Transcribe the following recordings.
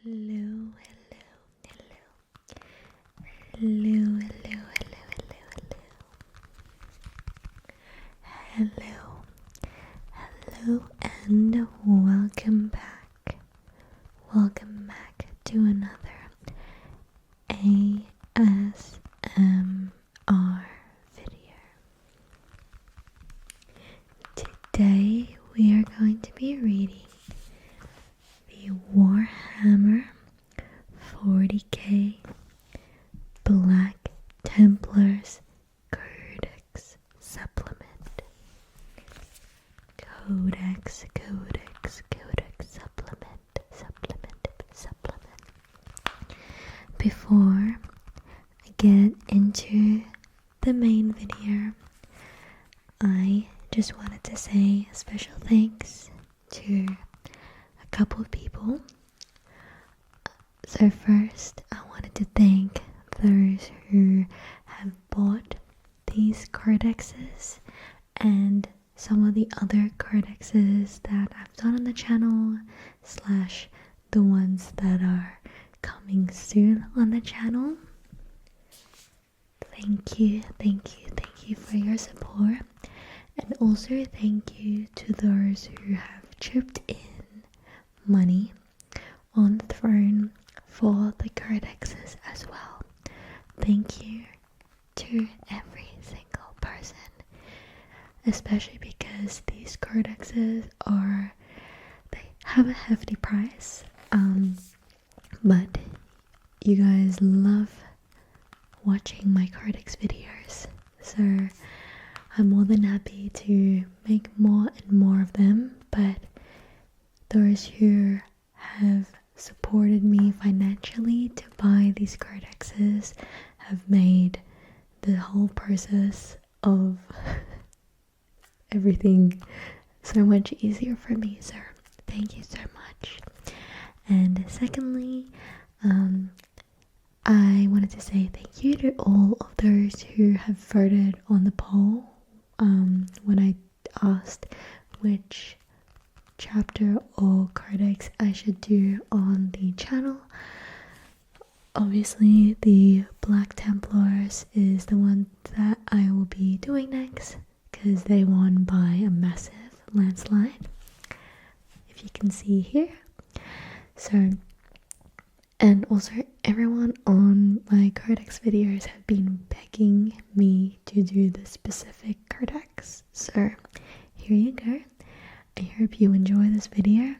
Hello, hello, hello, hello, hello, and welcome back. Welcome back to another ASMR video. Today we are going to be reading the Warhammer 40k Black Templars Codex Supplement. Codex Supplement. Before I get into the main video, I just wanted to say a special thanks to a couple of people. So first, I wanted to thank those who have bought these codexes and some of the other codexes that I've done on the channel / the ones that are coming soon on the channel. Thank you for your support, and also thank you to those who have chipped in money on the throne for the codexes as well. Thank you to every single person, especially because these codexes they have a hefty price, but you guys love watching my codex videos, so I'm more than happy to make more and more of them. But those who have supported me financially to buy these codexes have made the whole process of everything so much easier for me, so thank you so much. And secondly, I wanted to say thank you to all of those who have voted on the poll when I asked which chapter or codex I should do on the channel. Obviously the Black Templars is the one that I will be doing next, because they won by a massive landslide, if you can see here. So, and also everyone on my codex videos have been begging me to do the specific codex, so here you go. I hope you enjoy this video.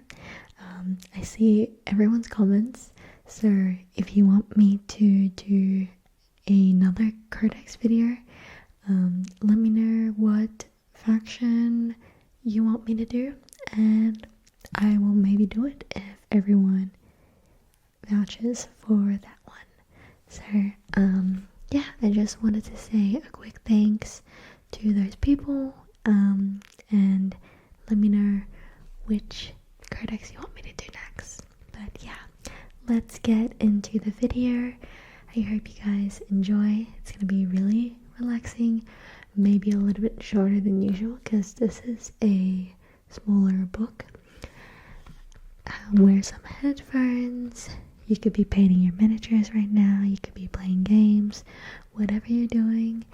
I see everyone's comments, so if you want me to do another codex video, let me know what faction you want me to do, and I will maybe do it if everyone vouches for that one. So yeah, I just wanted to say a quick thanks to those people, and let me know which codex you want me to do next. But yeah, let's get into the video. I hope you guys enjoy. It's gonna be really relaxing, maybe a little bit shorter than usual because this is a smaller book. Wear some headphones. You could be painting your miniatures right now, you could be playing games, whatever you're doing.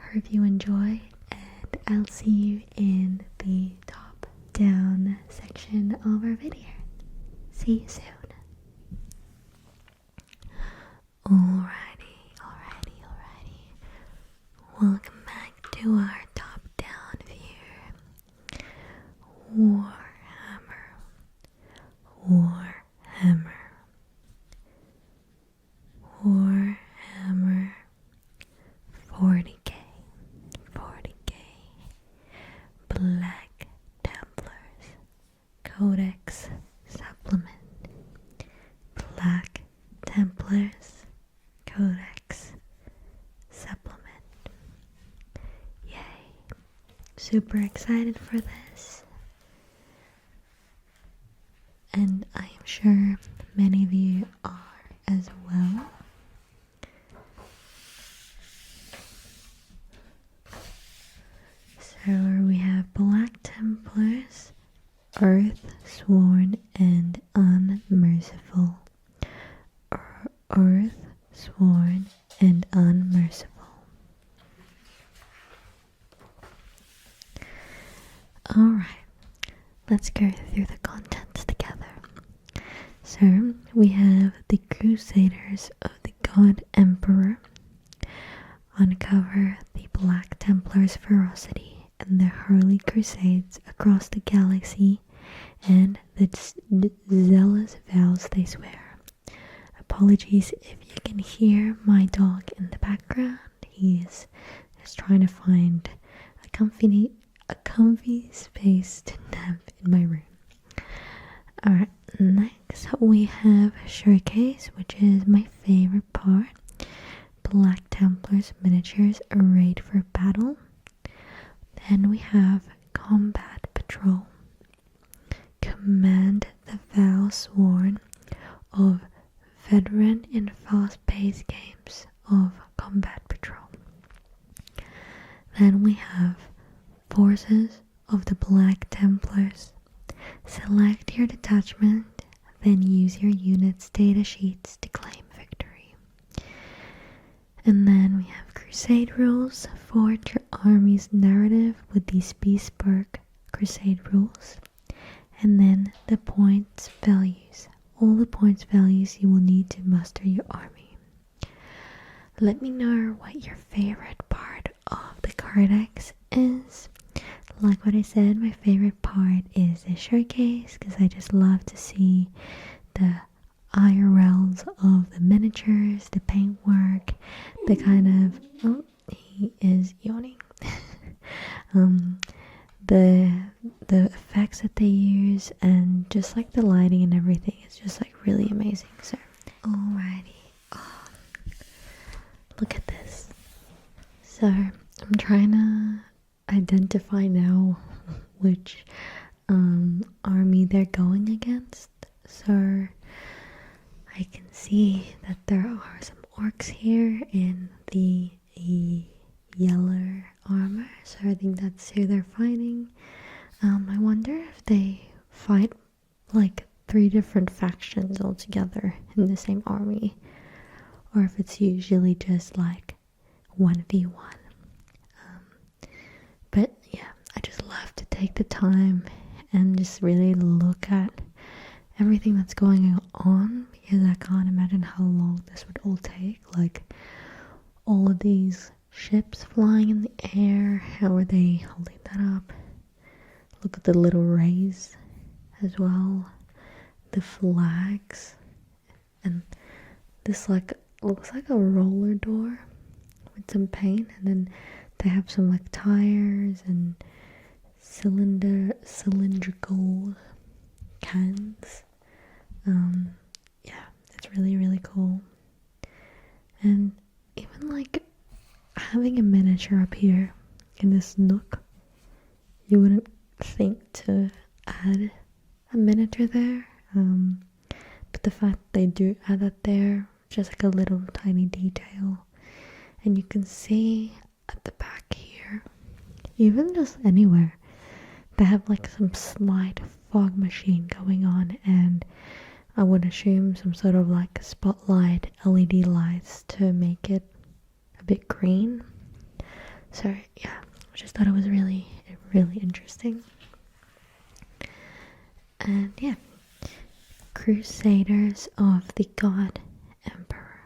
I hope you enjoy, and I'll see you in the top down section of our video. See you soon. Alrighty. Welcome back to our top down view. Warhammer 40k Black Templars Codex Supplement. Black Templars Codex Supplement. Yay. Super excited for this. And I am sure many of you are as well. So we have Black Templars, Earth Sworn and Unmerciful. earth, sworn, and unmerciful. Alright, let's go through the contents together. So, we have the Crusaders of the God Emperor. Uncover the Black Templars' ferocity and their holy crusades across the galaxy and the zealous vows they swear. Apologies if you can hear my dog in the background. He is just trying to find a comfy space to nap in my room. Alright, next we have Showcase, which is my favorite part. Black Templars miniatures arrayed for battle. Then we have Combat Patrol. Command the vow sworn of veteran in fast-paced games of Combat Patrol. Then we have Forces of the Black Templars. Select your detachment, then use your unit's data sheets to claim victory. And then we have Crusade rules. Forge your army's narrative with these bespoke Crusade rules. And then the points values. All the points values you will need to muster your army. Let me know what your favorite part of the Codex is. Like what I said, my favorite part is the showcase because I just love to see the IRLs of the miniatures, the paintwork, the kind of, oh, he is yawning. The effects that they use and just like the lighting and everything is just like really amazing. So, alrighty, look at this. So, I'm trying to identify now which army they're going against. So I can see that there are some orcs here in the yellow armor, so I think that's who they're fighting. I wonder if they fight like 3 different factions all together in the same army, or if it's usually just like 1v1. But yeah, I just love to take the time and just really look at everything that's going on, because I can't imagine how long this would all take. Like all of these ships flying in the air, how are they holding that up? Look at the little rays as well, the flags, and this like looks like a roller door with some paint, and then they have some like tires and cylindrical cans. Yeah, it's really, really cool. And even like having a miniature up here in this nook, you wouldn't think to add a miniature there, but the fact they do add that there, just like a little tiny detail. And you can see at the back here, even just anywhere, they have like some slight fog machine going on, and I would assume some sort of like spotlight LED lights to make it a bit green. So yeah, I just thought it was really, really interesting. And yeah, Crusaders of the God Emperor.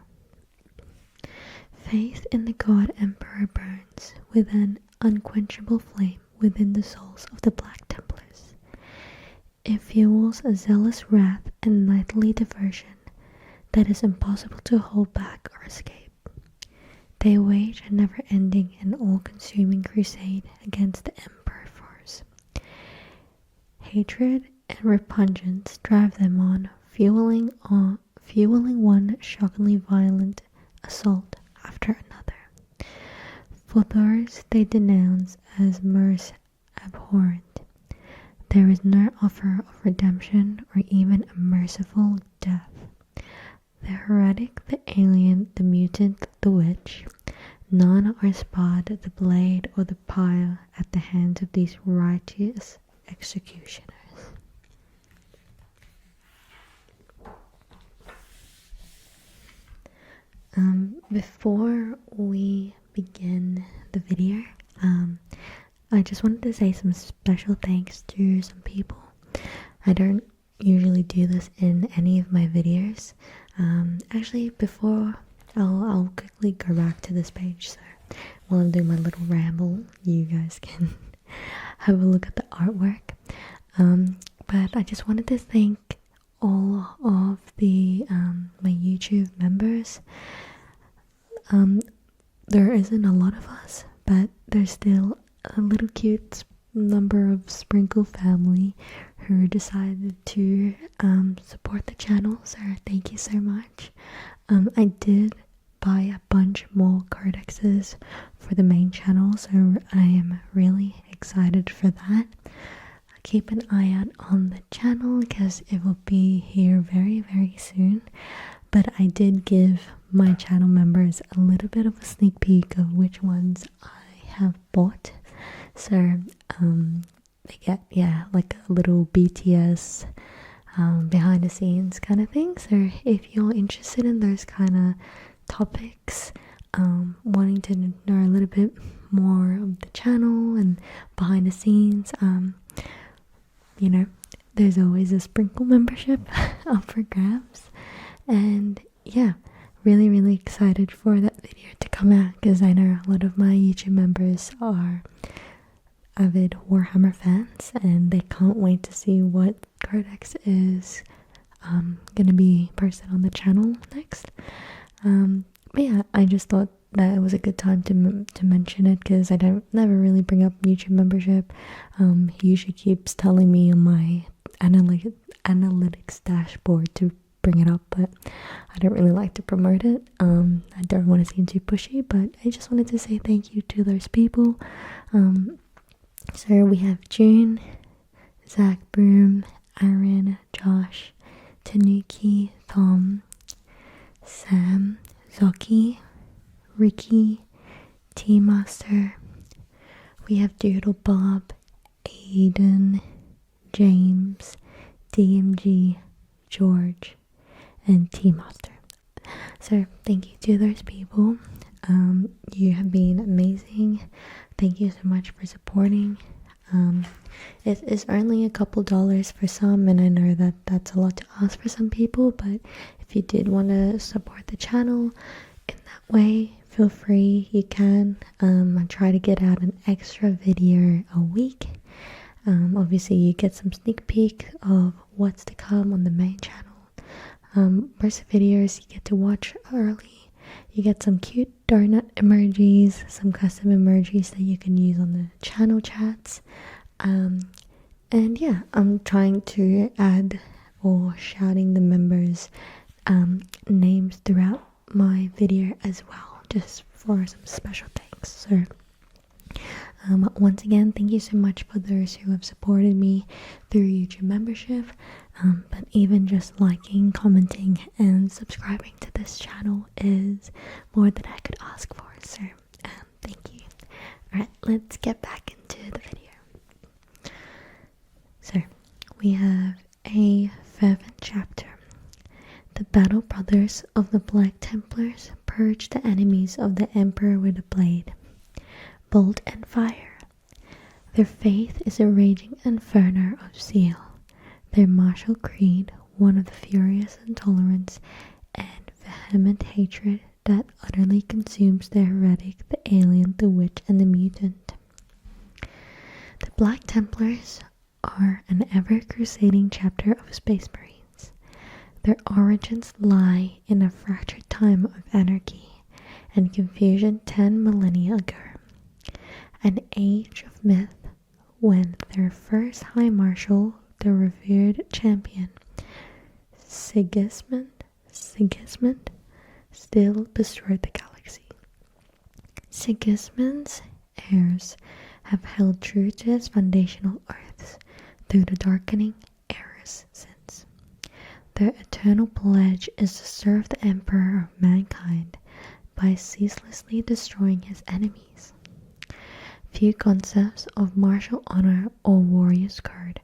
Faith in the God Emperor burns with an unquenchable flame within the souls of the Black Templars. It fuels a zealous wrath and nightly devotion that is impossible to hold back or escape. They wage a never-ending and all-consuming crusade against the Emperor force. Hatred and repugnance drive them on, fueling one shockingly violent assault after another. For those they denounce as most abhorrent, there is no offer of redemption or even a merciful death. The heretic, the alien, the mutant, the witch, none are spared the blade or the pyre at the hands of these righteous executioners. Before we begin the video, I just wanted to say some special thanks to some people. I don't usually do this in any of my videos. Actually, before I'll quickly go back to this page, so while I'm doing my little ramble, you guys can have a look at the artwork. But I just wanted to thank all of the my YouTube members. There isn't a lot of us, but there's still a little cute number of Sprinkle family who decided to support the channel, so thank you so much. I did buy a bunch more codexes for the main channel, so I am really excited for that. Keep an eye out on the channel because it will be here very, very soon. But I did give my channel members a little bit of a sneak peek of which ones I have bought. So they get, like a little BTS behind the scenes kind of thing. So if you're interested in those kind of topics, wanting to know a little bit more of the channel and behind the scenes, you know, there's always a Sprinkle membership up for grabs. And yeah, really excited for that video to come out because I know a lot of my YouTube members are avid Warhammer fans and they can't wait to see what Codex is gonna be posted on the channel next. But yeah, I just thought that it was a good time to mention it because I never really bring up YouTube membership. He usually keeps telling me on my analytics dashboard to bring it up, but I don't really like to promote it. I don't want to seem too pushy, but I just wanted to say thank you to those people. So we have June, Zach Broom, Aaron, Josh, Tanuki, Tom, Sam, Zoki, Ricky, T-Master. We have Doodle Bob, Aiden, James, DMG, George, and T-Master. So thank you to those people. You have been amazing. Thank you so much for supporting. It is only a couple dollars for some, and I know that that's a lot to ask for some people, but if you did want to support the channel in that way, feel free, you can. I try to get out an extra video a week. Obviously you get some sneak peek of what's to come on the main channel. Most videos you get to watch early. You get some cute donut emojis, some custom emojis that you can use on the channel chats. And yeah, I'm trying to add or shouting the members' names throughout my video as well, just for some special thanks. So once again, thank you so much for those who have supported me through YouTube membership, but even just liking, commenting, and subscribing to this channel is more than I could ask for, so thank you. Alright, let's get back into the video. So, we have a fervent chapter. The Battle Brothers of the Black Templars purge the enemies of the Emperor with a blade, bolt and fire. Their faith is a raging inferno of zeal, their martial creed one of the furious intolerance and vehement hatred that utterly consumes the heretic, the alien, the witch, and the mutant. The Black Templars are an ever-crusading chapter of Space Marines. Their origins lie in a fractured time of anarchy and confusion 10 millennia ago, an age of myth when their first High Marshal, the revered champion, Sigismund, still destroyed the galaxy. Sigismund's heirs have held true to his foundational oaths through the darkening eras since. Their eternal pledge is to serve the Emperor of mankind by ceaselessly destroying his enemies. Few concepts of martial honor or warrior's code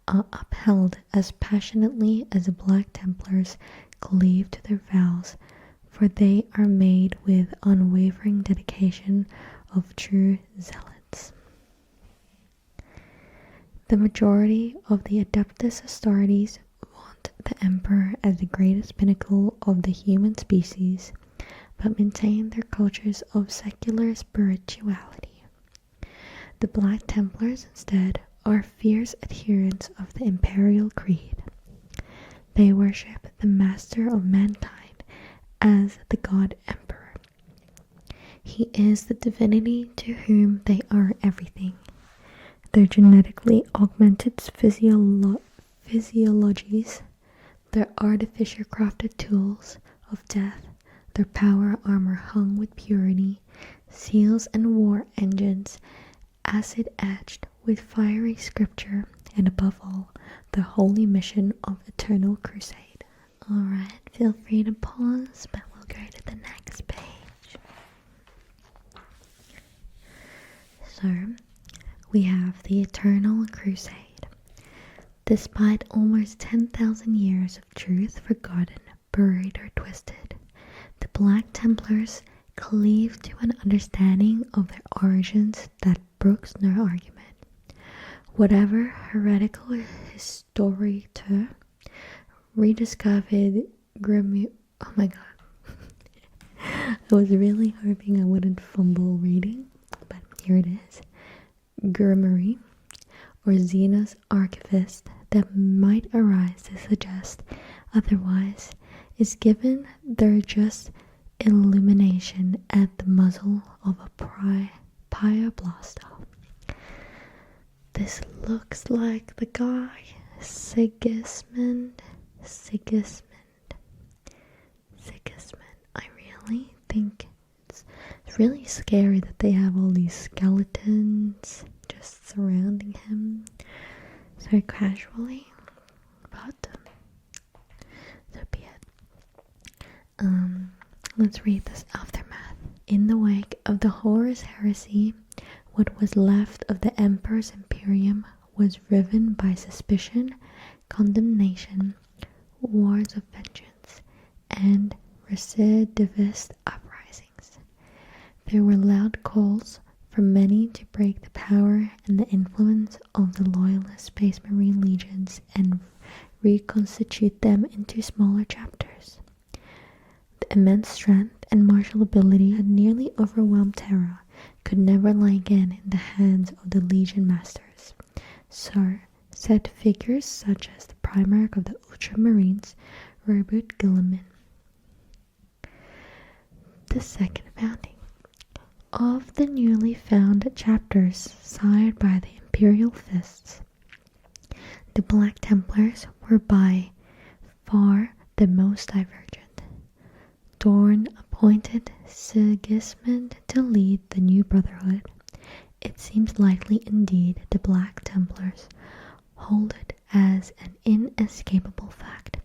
are upheld as passionately as the Black Templars cleave to their vows for they are made with unwavering dedication of true zealots. The majority of the Adeptus Astartes want the Emperor as the greatest pinnacle of the human species, but maintain their cultures of secular spirituality. The Black Templars, instead, are fierce adherents of the Imperial Creed. They worship the Master of Mankind as the God Emperor. He is the divinity to whom they are everything. Their genetically augmented physiologies, their artificial crafted tools of death, their power armor hung with purity, seals and war engines, acid etched with fiery scripture, and above all, the holy mission of eternal crusade. Alright, feel free to pause, but we'll go to the next page. So, we have the Eternal Crusade. Despite almost 10,000 years of truth forgotten, buried, or twisted, the Black Templars cleave to an understanding of their origins that brooks no argument. Whatever heretical historiator rediscovered oh my god. I was really hoping I wouldn't fumble reading, but here it is. Grimoire, or Xena's archivist that might arise to suggest otherwise, is given their just illumination at the muzzle of a pyroblast. This looks like the guy, Sigismund. I really think it's really scary that they have all these skeletons just surrounding him so casually, but so be it. Let's read this aftermath. In the wake of the Horus heresy, what was left of the Emperor's Imperium was riven by suspicion, condemnation, wars of vengeance, and recidivist uprisings. There were loud calls from many to break the power and the influence of the loyalist Space Marine legions and reconstitute them into smaller chapters. The immense strength and martial ability had nearly overwhelmed Terra, could never lie again in the hands of the Legion Masters. So, said figures such as the Primarch of the Ultramarines, Robert Guilliman. The second founding. Of the newly found chapters sired by the Imperial Fists, the Black Templars were by far the most divergent. Dorn appointed Sigismund to lead the new brotherhood. It seems likely indeed the Black Templars hold it as an inescapable fact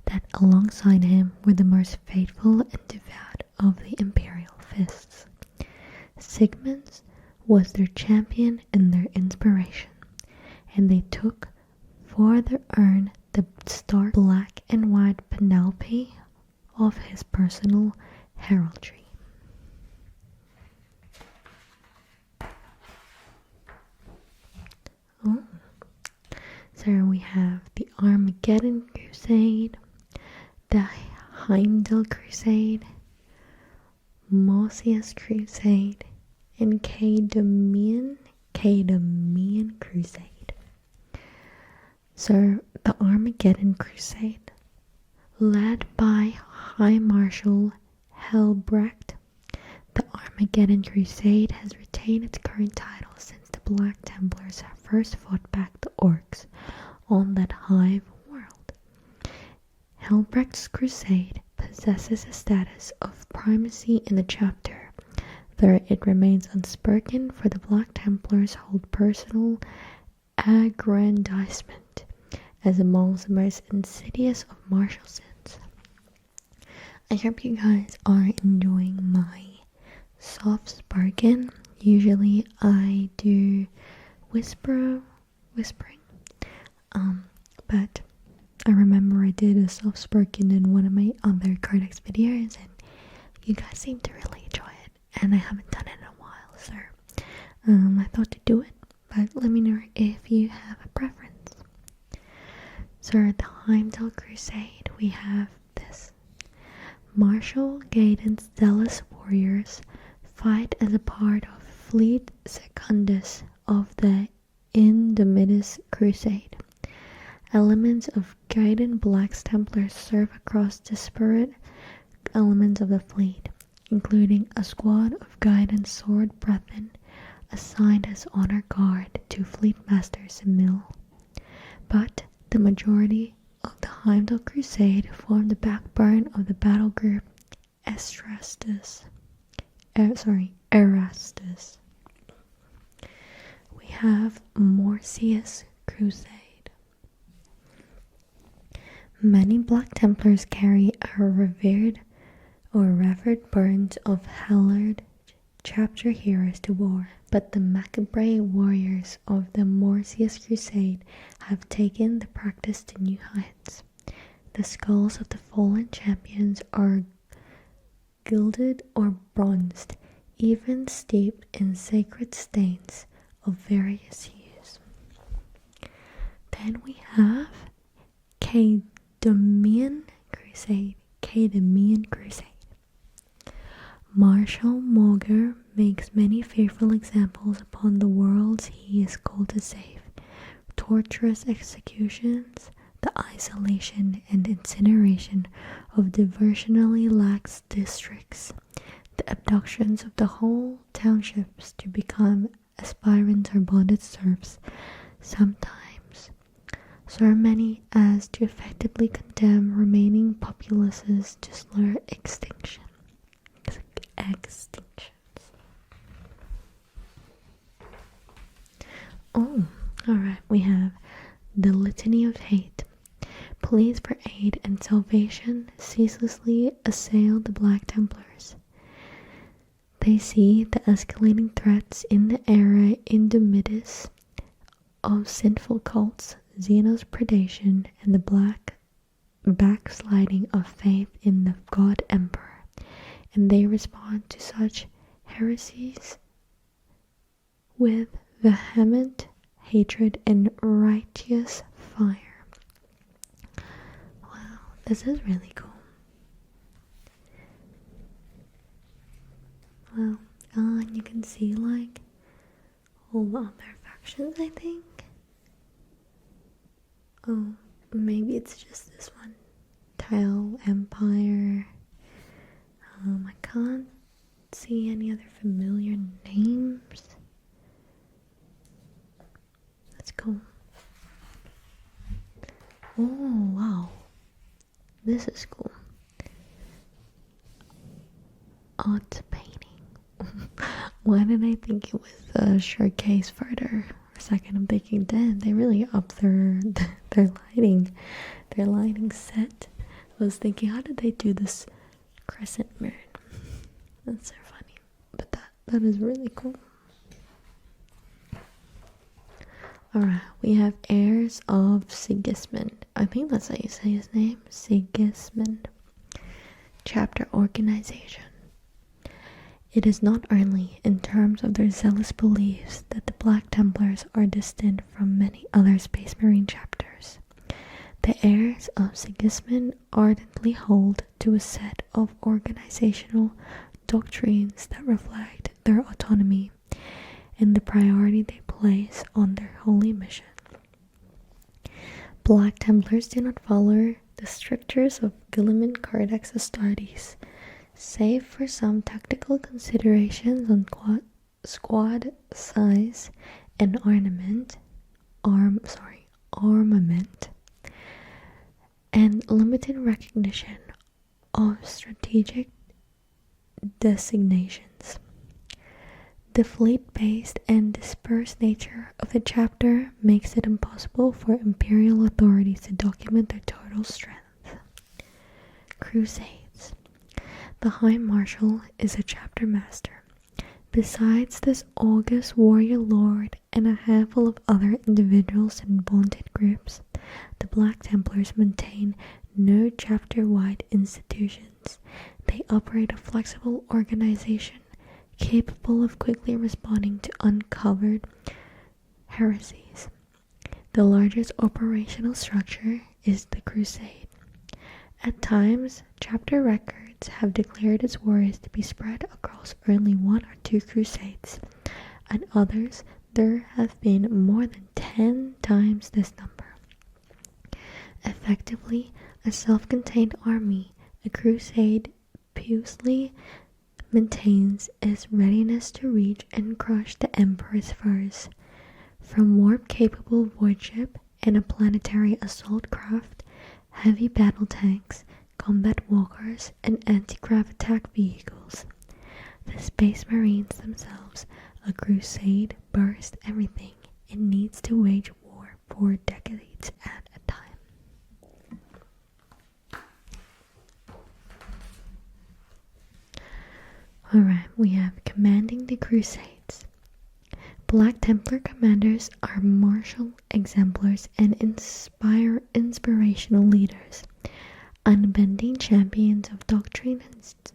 that alongside him were the most faithful and devout of the Imperial Fists. Sigmund's was their champion and their inspiration, and they took for their own the stark black and white panoply of his personal heraldry. Oh. So we have the Armageddon Crusade, the Heimdall Crusade, Mosius Crusade, and Cadmian Crusade. So the Armageddon Crusade, led by High Marshal Helbrecht, the Armageddon Crusade has retained its current title since the Black Templars have first fought back the Orcs on that hive world. Helbrecht's crusade possesses a status of primacy in the chapter, though it remains unspoken, for the Black Templars hold personal aggrandizement as amongst the most insidious of martial sins. I hope you guys are enjoying my soft-spoken. Usually I do whispering, but I remember I did a soft-spoken in one of my other Codex videos, and you guys seem to really enjoy it, and I haven't done it in a while, so I thought to do it, but let me know if you have a preference. So at the Heimdall Crusade, we have this. Martial, guidance, zealous warriors fight as a part of Fleet Secundus of the Indomitus Crusade. Elements of Guidant Black Templars serve across disparate elements of the fleet, including a squad of Guidant Sword Brethren assigned as honor guard to Fleet Master Semil. But the majority of the Heimdall Crusade formed the backbone of the battle group Erastus. We have Morsius Crusade. Many Black Templars carry a revered burden of Hallard chapter heroes to war, but the macabre warriors of the Morsius Crusade have taken the practice to new heights. The skulls of the fallen champions are gilded or bronzed, even steeped in sacred stains of various hues. Then we have Cadmian Crusade. Marshal Moger makes many fearful examples upon the worlds he is called to save. Torturous executions, the isolation and incineration of diversionally lax districts, the abductions of the whole townships to become aspirants or bonded serfs, sometimes so many as to effectively condemn remaining populaces to slow extinctions. Oh, alright, we have the Litany of Hate. Pleas for aid and salvation ceaselessly assail the Black Templars. They see the escalating threats in the era Indomitus of sinful cults, Xenos predation, and the backsliding of faith in the God Emperor, and they respond to such heresies with vehement hatred and righteous fire. Wow, this is really cool. Well, and you can see like all the other factions, I think. Oh, maybe it's just this one. Tile Empire. I can't see any other familiar names. Let's go. Oh, wow. This is cool. Art painting. Why did I think it was a showcase photo? For a second, I'm thinking, damn, they really upped their lighting set. I was thinking, how did they do this crescent moon? That's so funny. But that is really cool. Alright, we have heirs of Sigismund. I think that's how you say his name. Sigismund. Chapter organization. It is not only in terms of their zealous beliefs that the Black Templars are distinct from many other Space Marine chapters. The heirs of Sigismund ardently hold to a set of organizational doctrines that reflect their autonomy and the priority they place on their holy mission. Black Templars do not follow the strictures of Guilliman Codex Astartes, save for some tactical considerations on squad size and armament, and limited recognition of strategic designations. The fleet-based and dispersed nature of the chapter makes it impossible for imperial authorities to document their total strength. Crusades. The High Marshal is a chapter master. Besides this august warrior lord and a handful of other individuals and bonded groups, the Black Templars maintain no chapter-wide institutions. They operate a flexible organization capable of quickly responding to uncovered heresies. The largest operational structure is the Crusade. At times, chapter records have declared its warriors to be spread across only 1 or 2 crusades. At others, there have been more than 10 times this number. Effectively, a self-contained army, a crusade piously maintains its readiness to reach and crush the Emperor's foes. From warp-capable voidship and a planetary assault craft, heavy battle tanks, combat walkers, and anti-grav attack vehicles. The Space Marines themselves, a crusade burst everything it needs to wage war for decades at a time. Alright, we have commanding the Crusades. Black Templar commanders are martial exemplars and inspirational leaders, unbending champions of doctrine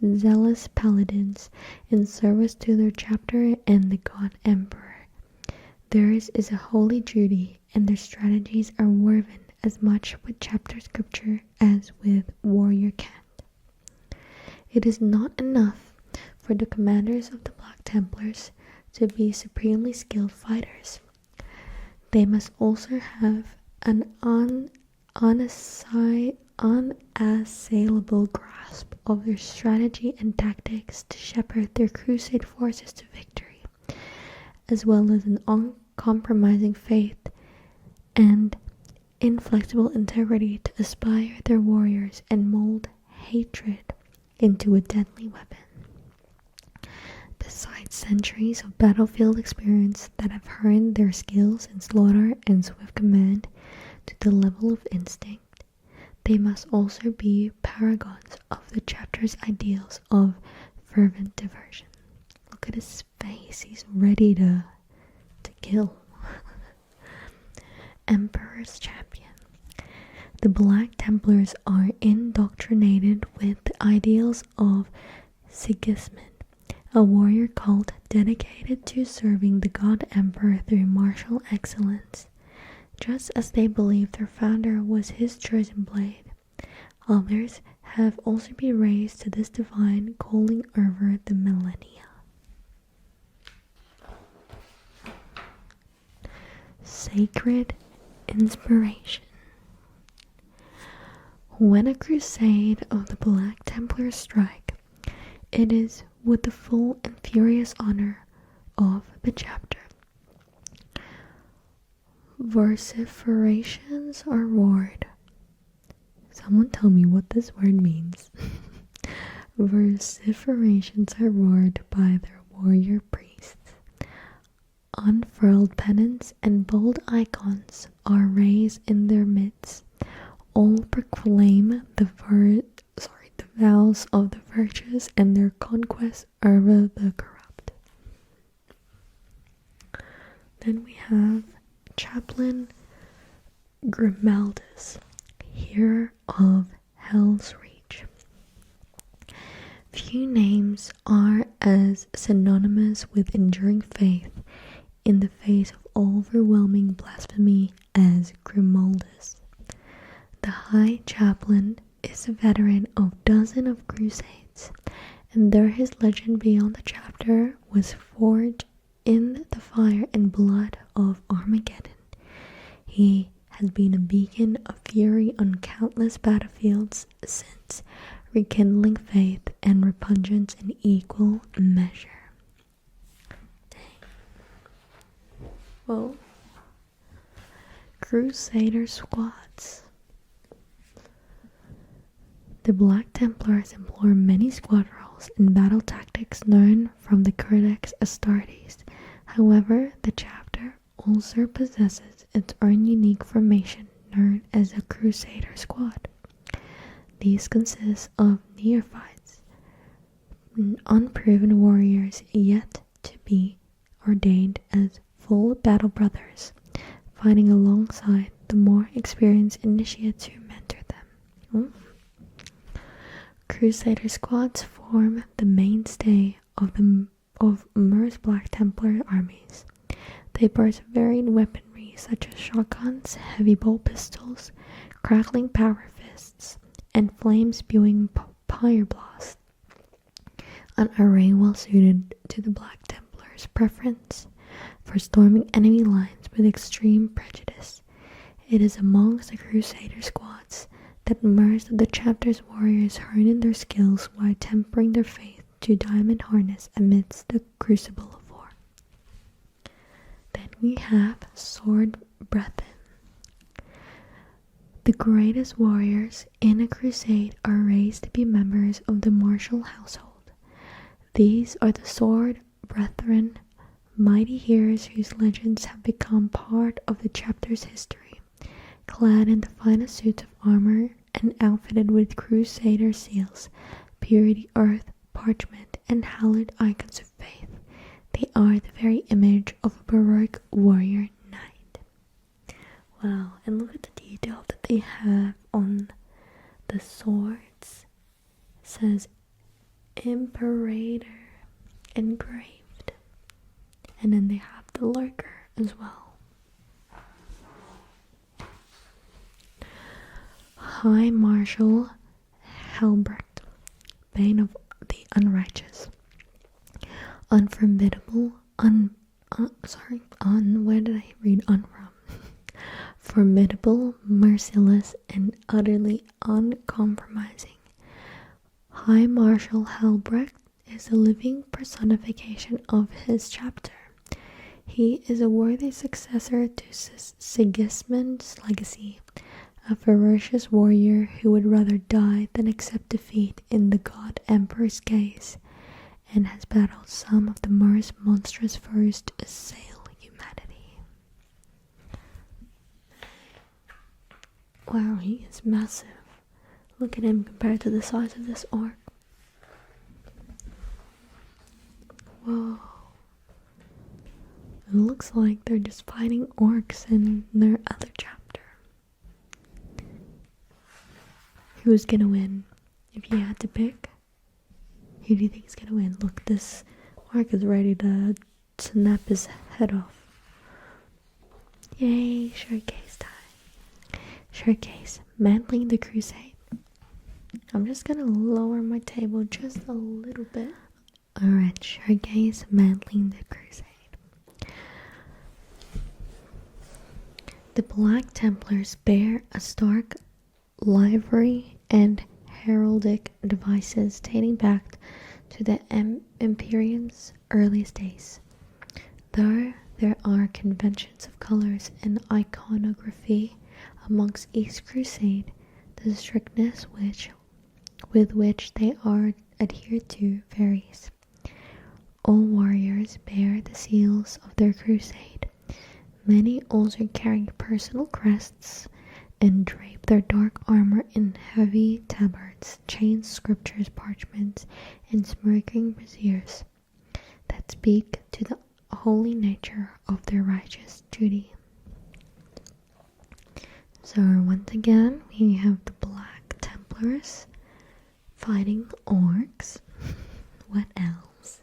and zealous paladins in service to their chapter and the God Emperor. Theirs is a holy duty, and their strategies are woven as much with chapter scripture as with warrior cant. It is not enough for the commanders of the Black Templars to be supremely skilled fighters. They must also have an unassailable grasp of their strategy and tactics to shepherd their crusade forces to victory, as well as an uncompromising faith and inflexible integrity to inspire their warriors and mold hatred into a deadly weapon. Besides centuries of battlefield experience that have honed their skills in slaughter and swift command to the level of instinct, they must also be paragons of the chapter's ideals of fervent devotion. Look at his face, he's ready to kill. Emperor's champion. The Black Templars are indoctrinated with the ideals of Sigismund, a warrior cult dedicated to serving the God Emperor through martial excellence, just as they believe their founder was his chosen blade. Others have also been raised to this divine calling over the millennia. Sacred inspiration. When a crusade of the Black Templars strike, it is with the full and furious honor of the chapter. Vociferations are roared. Someone tell me what this word means. Vociferations are roared by their warrior priests. Unfurled pennants and bold icons are raised in their midst. All proclaim the vows of the virtuous and their conquest over the corrupt. Then we have Chaplain Grimaldus, hearer of Hell's Reach. Few names are as synonymous with enduring faith in the face of overwhelming blasphemy as Grimaldus. The High Chaplain is a veteran of dozens of crusades, and though his legend beyond the chapter was forged in the fire and blood of Armageddon, he has been a beacon of fury on countless battlefields since, rekindling faith and repugnance in equal measure. Dang. Whoa. Crusader squads. The Black Templars employ many squad roles and battle tactics known from the Codex Astartes. However, the chapter also possesses its own unique formation known as a Crusader squad. These consist of neophytes, unproven warriors yet to be ordained as full battle brothers, fighting alongside the more experienced initiates who mentor them. Crusader squads form the mainstay of Mer's Black Templar armies. They burst varied weaponry such as shotguns, heavy bolt pistols, crackling power fists, and flame-spewing fire blasts. An array well suited to the Black Templars' preference for storming enemy lines with extreme prejudice. It is amongst the Crusader squads that most of the chapter's warriors hone their skills while tempering their faith to diamond harness amidst the crucible of war. Then we have Sword Brethren. The greatest warriors in a crusade are raised to be members of the martial household. These are the Sword Brethren, mighty heroes whose legends have become part of the chapter's history. Clad in the finest suits of armor and outfitted with crusader seals, purity earth, parchment, and hallowed icons of faith, they are the very image of a heroic warrior knight. Wow, and look at the detail that they have on the swords. It says Imperator engraved, and then they have the lurker as well. High Marshal Halbrecht, Bane of the Unrighteous. Where did I read un from? Formidable, merciless, and utterly uncompromising. High Marshal Halbrecht is a living personification of his chapter. He is a worthy successor to Sigismund's legacy, a ferocious warrior who would rather die than accept defeat in the God Emperor's gaze, and has battled some of the most monstrous foes to assail humanity. Wow, he is massive. Look at him compared to the size of this orc. Whoa. It looks like they're just fighting orcs in their other chapter. Who's gonna win? If you had to pick, who do you think is gonna win? Look, this orc is ready to snap his head off. Yay, showcase time. Showcase, mantling the crusade. I'm just gonna lower my table just a little bit. Alright, showcase, mantling the crusade. The Black Templars bear a stark livery and heraldic devices dating back to the Imperium's earliest days. Though there are conventions of colors and iconography amongst each crusade, the strictness with which they are adhered to varies. All warriors bear the seals of their crusade. Many also carry personal crests and drape their dark armor in heavy tabards, chains, scriptures, parchments, and smirking braziers that speak to the holy nature of their righteous duty. So once again, we have the Black Templars fighting orcs. What else?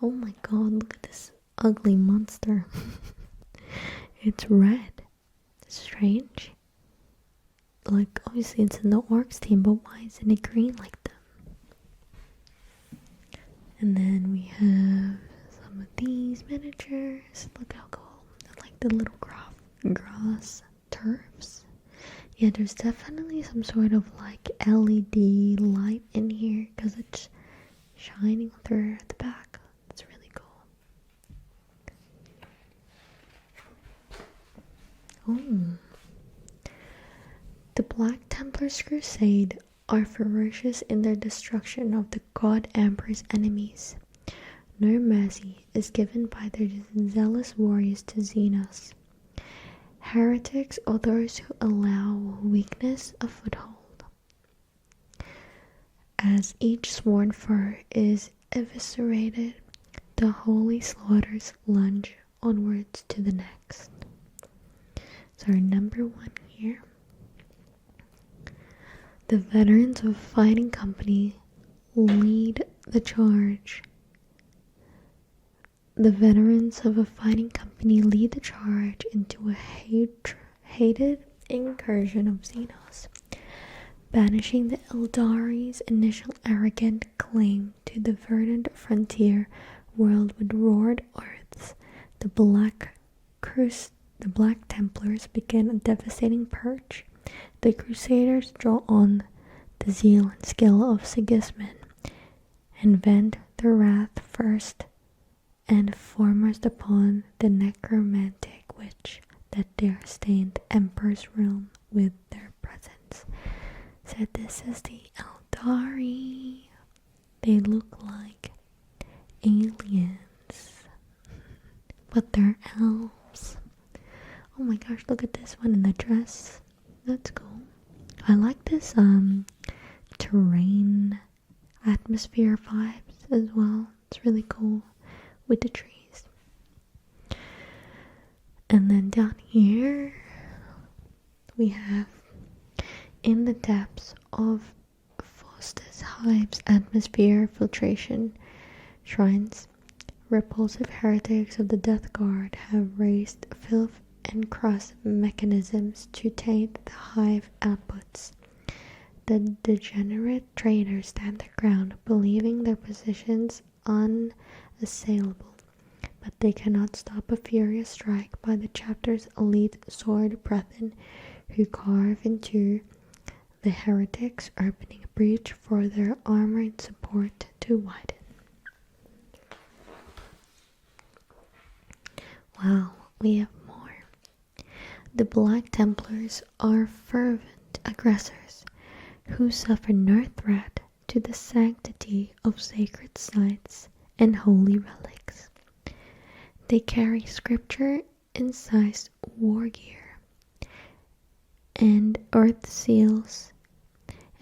Oh my god, look at this ugly monster. It's red. Strange. Like, obviously it's in the orcs team, but why isn't it green like them? And then we have some of these miniatures. Look how cool. I like the little grass turfs. Yeah, there's definitely some sort of like LED light in here because it's shining through the back. It's really cool. Oh. The Black Templars' crusade are ferocious in their destruction of the God Emperor's enemies. No mercy is given by their zealous warriors to Xenos. Heretics are those who allow weakness a foothold. As each sworn foe is eviscerated, the holy slaughters lunge onwards to the next. So our number one here. The veterans of a fighting company lead the charge. The veterans of a fighting company lead the charge into a hated incursion of Xenos, banishing the Eldari's initial arrogant claim to the verdant frontier world with roared earths. The Black Templars begin a devastating purge. The Crusaders draw on the zeal and skill of Sigismund and vent their wrath first and foremost upon the necromantic witch that dare stain the Emperor's realm with their presence. So this is the Eldari. They look like aliens, but they're elves. Oh my gosh, look at this one in the dress. That's cool. I like this terrain atmosphere vibes as well. It's really cool with the trees. And then down here we have, in the depths of Faustus Hive's atmosphere filtration shrines, repulsive heretics of the Death Guard have raised filth and crust mechanisms to taint the hive outputs. The degenerate traitors stand their ground, believing their positions unassailable, but they cannot stop a furious strike by the chapter's elite sword brethren, who carve into the heretics, opening a breach for their armored support to widen. Wow, we have more. The Black Templars are fervent aggressors who suffer no threat to the sanctity of sacred sites and holy relics. They carry scripture-incised war gear and earth seals,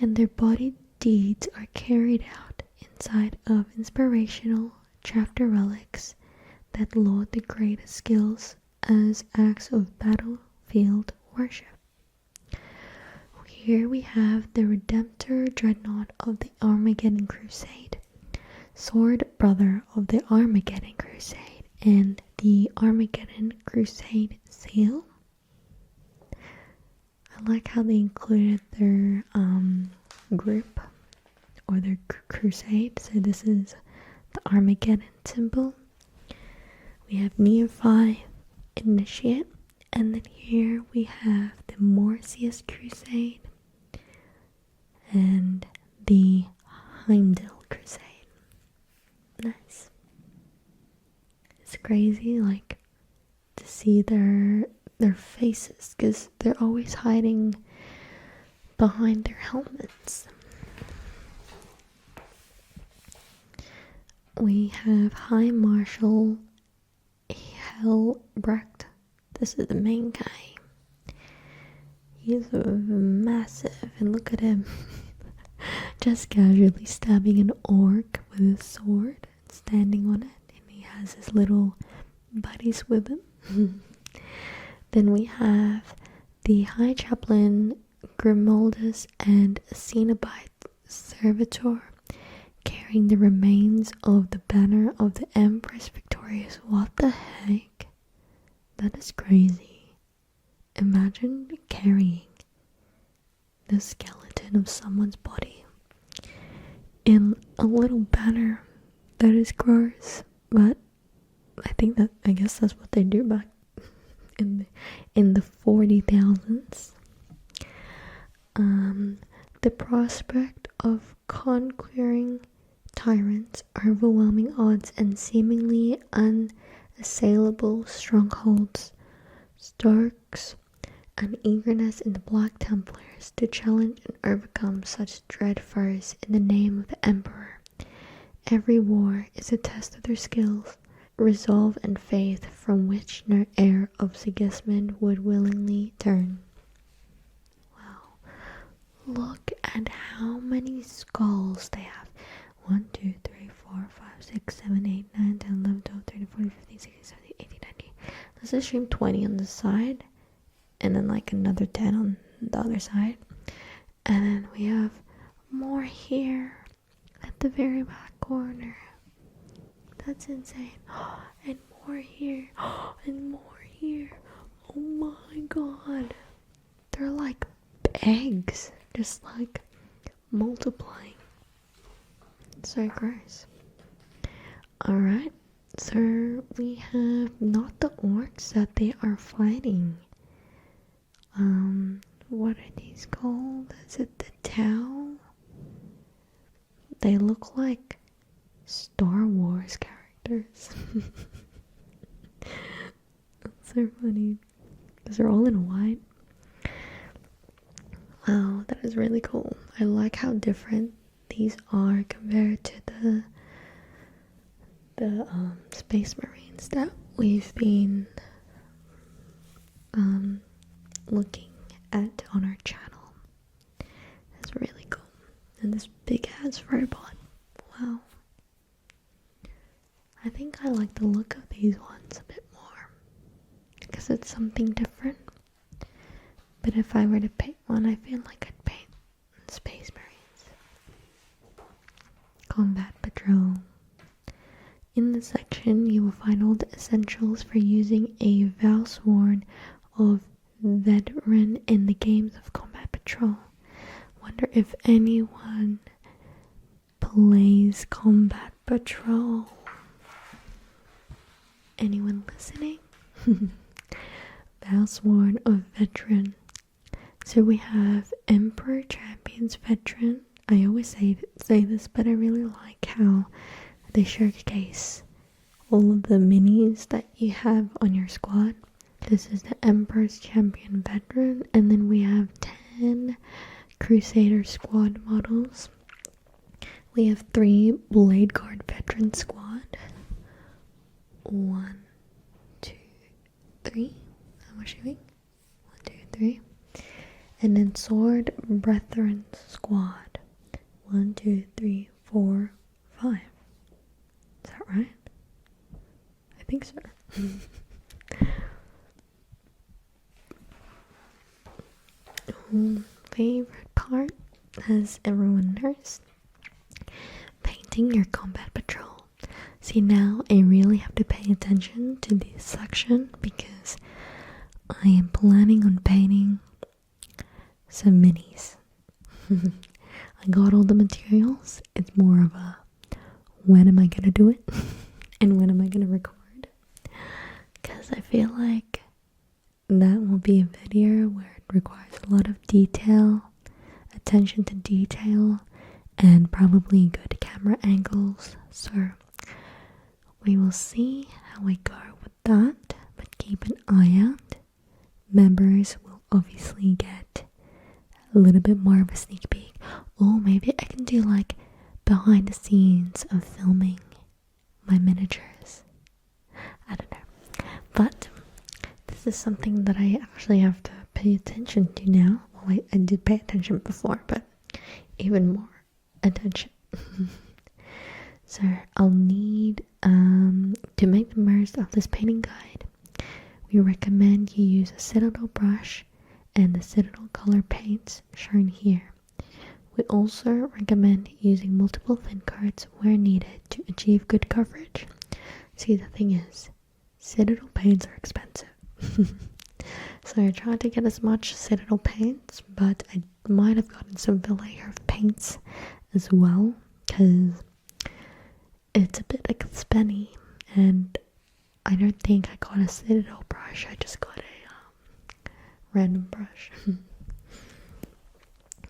and their body deeds are carried out inside of inspirational chapter relics that laud the greatest skills as acts of battlefield worship. Here we have the Redemptor Dreadnought of the Armageddon Crusade, Sword Brother of the Armageddon Crusade, and the Armageddon Crusade Seal. I like how they included their group or their crusade. So this is the Armageddon symbol. We have Neophyte, Initiate, and then here we have the Morsius Crusade and the Heimdall Crusade. Nice. It's crazy, like, to see their faces, because they're always hiding behind their helmets. We have High Marshal Helbrecht. This is the main guy. He's massive, and look at him. Just casually stabbing an orc with his sword, standing on it, and he has his little buddies with him. Then we have the High Chaplain Grimaldus and Cenobite Servitor carrying the remains of the banner of the Empress Victorious. What the heck? That is crazy. Imagine carrying the skeleton of someone's body in a little banner. That is gross, but I guess that's what they do back in the 40,000s. The prospect of conquering tyrants, overwhelming odds, and seemingly unassailable strongholds stokes an eagerness in the Black Templars to challenge and overcome such dread foes in the name of the Emperor. Every war is a test of their skills, resolve, and faith, from which no heir of Sigismund would willingly turn. Wow. Look at how many skulls they have. 1, 2, 3, 4, 5, 6, 7, 8, 9, 10, 11, 12, 13, 14, 15, 16, 17, 18, 19. Let's assume 20 on this side, and then like another 10 on the other side. And then we have more here at the very back corner. That's insane. And more here. And more here. Oh my god. They're like eggs. Just like multiplying. So gross. Alright. So we have not the orcs that they are fighting. What are these called? Is it the Tau? They look like Star Wars characters. That's so funny. Because they're all in white. Wow, that is really cool. I like how different these are compared to the Space Marines that we've been looking at on our channel. That's really cool. And this big ass robot. Wow. I think I like the look of these ones a bit more because it's something different. But if I were to paint one, I feel like I'd paint Space Marines. Combat Patrol. In this section, you will find all the essentials for using a Valsworn of Veteran in the games of Combat Patrol. Wonder if anyone plays Combat Patrol. Anyone listening? Valsworn of Veteran. So we have Emperor Champions Veteran. I always say this, but I really like how they showcase all of the minis that you have on your squad. This is the Emperor's Champion Veteran, and then we have 10 Crusader squad models. We have 3 Blade Guard Veteran squad. 1, 2, 3. I'm assuming 1, 2, 3. And then Sword Brethren squad. 1, 2, 3, 4, 5. Is that right? I think so. Favorite part, as everyone knows, painting your combat patrol. See, now I really have to pay attention to this section because I am planning on painting some minis. I got all the materials. It's more of a when am I gonna do it and when am I gonna record, because I feel like that will be a video where it requires a lot of detail, attention to detail, and probably good camera angles. So we will see how I go with that, but keep an eye out. Members will obviously get a little bit more of a sneak peek. Or maybe I can do like behind the scenes of filming my miniatures. I don't know. But this is something that I actually have to pay attention to now. Well, I did pay attention before, but even more attention. So I'll need to make the most of this painting guide. We recommend you use a Citadel brush and the Citadel color paints shown here. We also recommend using multiple thin coats where needed to achieve good coverage. See, the thing is, Citadel paints are expensive. So I tried to get as much Citadel paints, but I might have gotten some Vallejo paints as well, because it's a bit expensive, and I don't think I got a Citadel brush. I just got a random brush.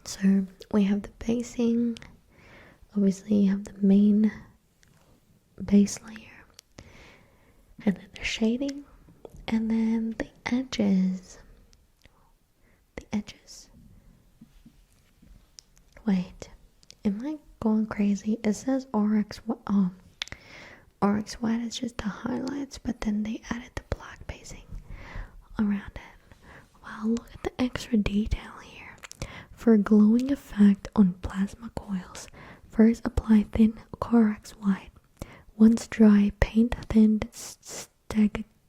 So we have the basing. Obviously you have the main base layer, and then the shading, and then the edges. Wait, am I going crazy? It says RX. Oh, RX white is just the highlights, but then they added the black basing around it. Wow, look at the extra detail here. For a glowing effect on plasma coils, first apply thin RX white. Once dry, paint thin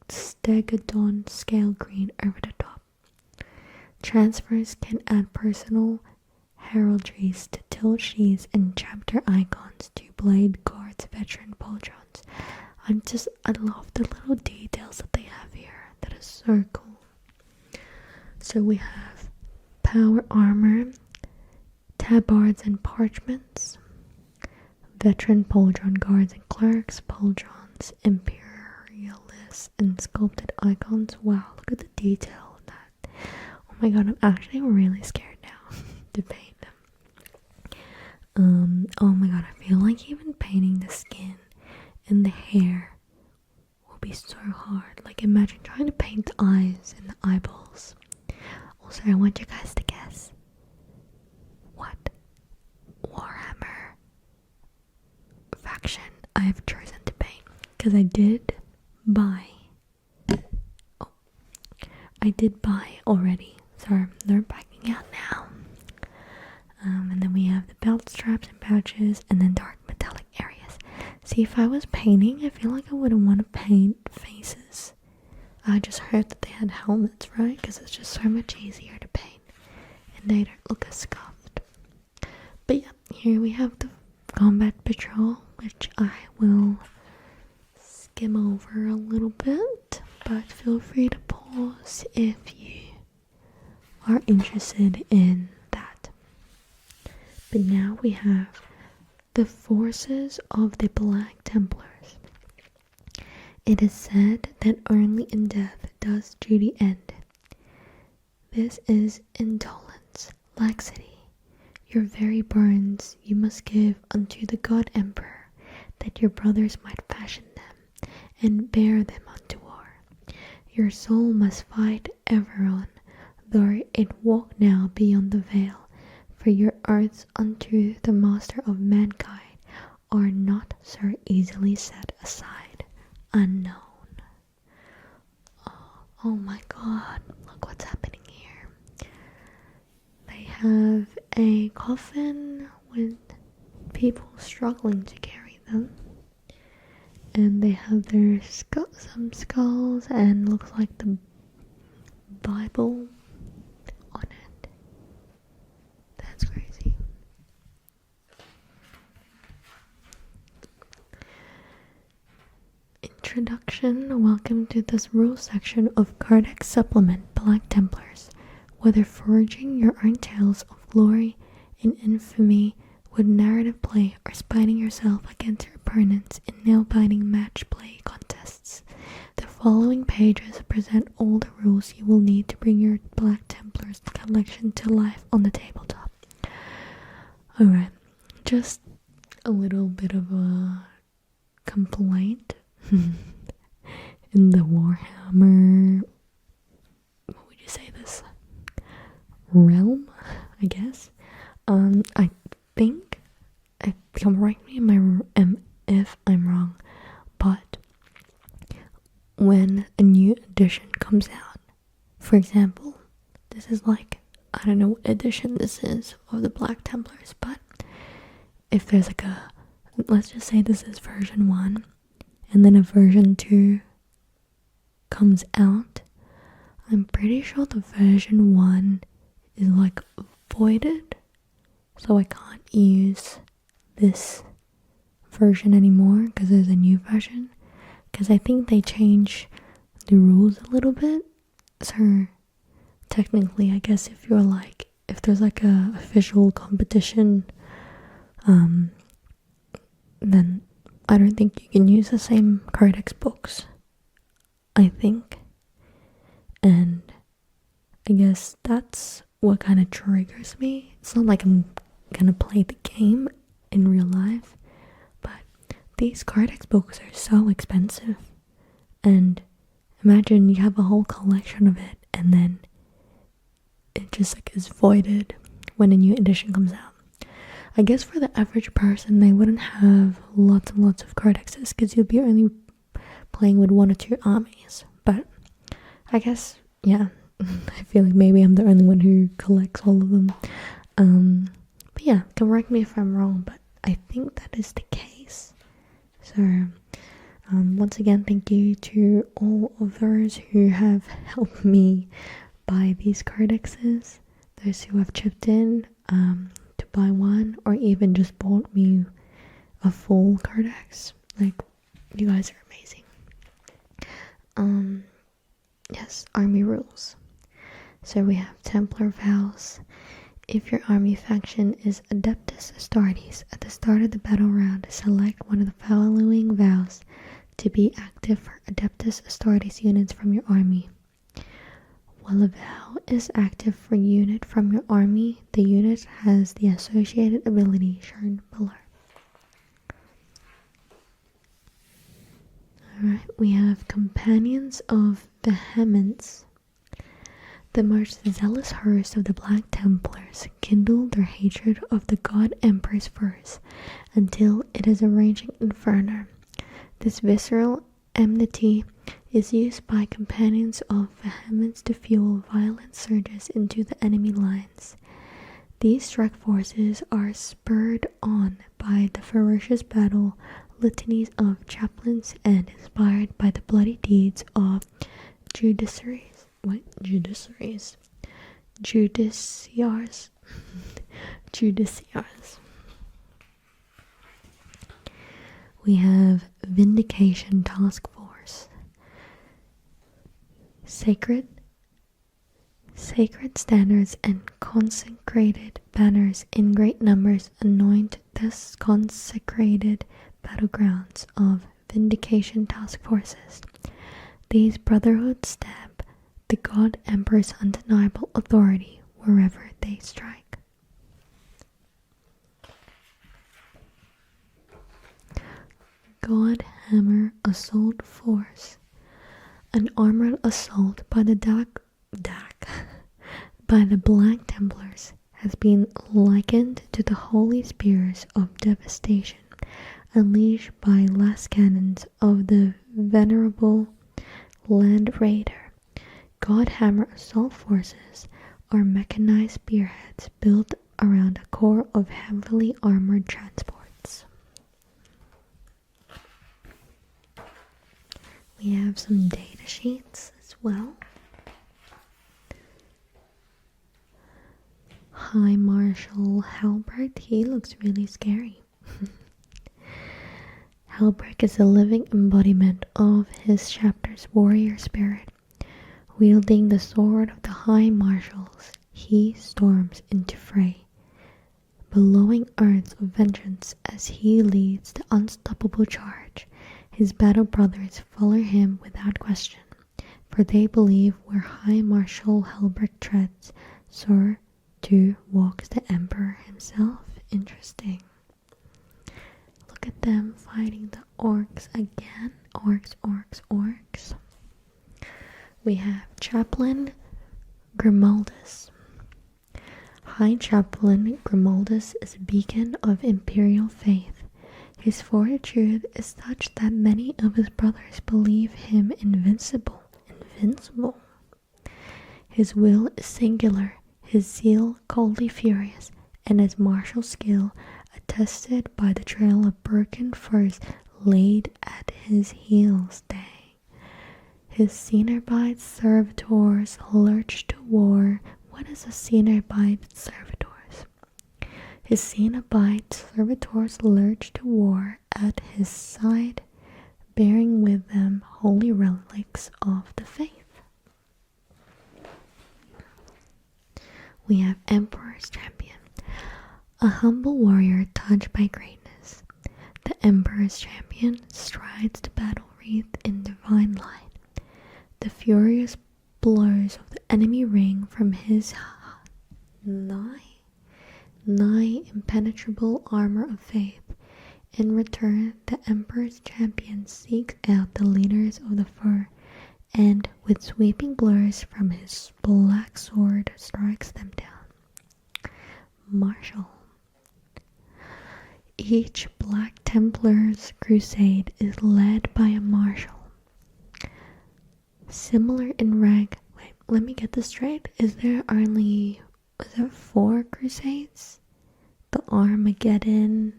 Stegadon scale green over the top. Transfers can add personal heraldries to tilt sheaths and chapter icons to blade guards, veteran pauldrons. I love the little details that they have here. That is so cool. So we have power armor, tabards and parchments, veteran pauldron guards and clerics, pauldrons, imperialists, and sculpted icons. Wow, look at the detail of that. Oh my god, I'm actually really scared now to paint them. Oh my god, I feel like even painting the skin and the hair will be so hard. Like, imagine trying to paint the eyes and the eyeballs. Also, I want you guys to guess what Warhammer faction I have chosen to paint, because I did buy already, so they're packing out now. And then we have the belt straps and pouches, and then dark metallic areas. See, if I was painting, I feel like I wouldn't want to paint faces. I just heard that they had helmets, right? Because it's just so much easier to paint, and they don't look as scuffed. But yeah, here we have the combat patrol, which I will skim over a little bit, but feel free to pause if you are interested in that. But now we have the forces of the Black Templars. It is said that only in death does duty end. This is indolence, laxity. Your very bones you must give unto the God Emperor, that your brothers might fashion them, and bear them unto war. Your soul must fight ever on, though it walk now beyond the veil, for your oaths unto the Master of mankind are not so easily set aside. Unknown. Oh my god, look what's happening here. They have a coffin with people struggling to carry them, and they have their some skulls, and looks like the Bible on it. That's crazy. Introduction. Welcome to this rule section of Codex Supplement Black Templars. Whether forging your own tales of glory and infamy with narrative play, or spiting yourself against your opponents in nail-biting match play contests, the following pages present all the rules you will need to bring your Black Templars collection to life on the tabletop. Alright, just a little bit of a complaint. In the Warhammer, what would you say this? Realm, I guess. I think, correct me if I'm wrong, but when a new edition comes out, for example, this is like, I don't know what edition this is of the Black Templars, but if there's like let's just say this is version 1, and then a version 2 comes out, I'm pretty sure the version 1 is like voided, so I can't use this version anymore because there's a new version, because I think they change the rules a little bit. So technically, I guess if there's like a official competition, then I don't think you can use the same Codex books, I think. And I guess that's what kind of triggers me. It's not like I'm gonna play the game in real life, but these Codex books are so expensive. And imagine you have a whole collection of it, and then it just like is voided when a new edition comes out. I guess for the average person, they wouldn't have lots and lots of codexes because you'll be only playing with 1 or 2 armies. But I guess, yeah, I feel like maybe I'm the only one who collects all of them. But yeah, correct me if I'm wrong, but I think that is the case. So, once again, thank you to all of those who have helped me buy these codexes, those who have chipped in. to buy one, or even just bought me a full Codex. Like, you guys are amazing. Yes, army rules. So we have Templar vows. If your army faction is Adeptus Astartes, at the start of the battle round, select one of the following vows to be active for Adeptus Astartes units from your army. While a vow is active for a unit from your army, the unit has the associated ability shown below. Alright, we have Companions of Vehemence. The most zealous host of the Black Templars kindle their hatred of the God Emperor's force until it is a raging inferno. This visceral enmity is used by Companions of Vehemence to fuel violent surges into the enemy lines. These strike forces are spurred on by the ferocious battle litanies of chaplains and inspired by the bloody deeds of judiciaries. Judiciars. We have Vindication Task Force. Sacred standards and consecrated banners in great numbers anoint this consecrated battlegrounds of Vindication Task Forces. These brotherhoods stamp the God Emperor's undeniable authority wherever they strike. Godhammer Assault Force. An armored assault by the Black Templars has been likened to the holy spears of devastation unleashed by last cannons of the venerable Land Raider. Godhammer assault forces are mechanized spearheads built around a core of heavily armored transports. We have some data sheets as well. High Marshal Halbert, he looks really scary. Halbert is a living embodiment of his chapter's warrior spirit. Wielding the sword of the High Marshals, he storms into fray, bellowing earths of vengeance as he leads the unstoppable charge. His battle brothers follow him without question, for they believe where High Marshal Halbert treads, so too walks the Emperor himself. Interesting. Look at them fighting the orcs again. Orcs. We have Chaplain Grimaldus. High Chaplain Grimaldus is a beacon of imperial faith. His fortitude is such that many of his brothers believe him invincible. His will is singular, his zeal coldly furious, and his martial skill attested by the trail of broken furs laid at his heels. Dang. His Cenobite servitors lurch to war. What is a Cenobite servitors? His Cenobite servitors lurch to war at his side, bearing with them holy relics of the faith. We have Emperor's Champion, a humble warrior touched by greatness. The Emperor's Champion strides the battle wreathed in divine light. The furious blows of the enemy ring from his nigh impenetrable armor of faith. In return, the Emperor's Champion seeks out the leaders of the foe, and with sweeping blows from his black sword strikes them down. Marshal. Each Black Templar's crusade is led by a marshal. Similar in rank. Wait, let me get this straight. Is there 4 crusades? The Armageddon,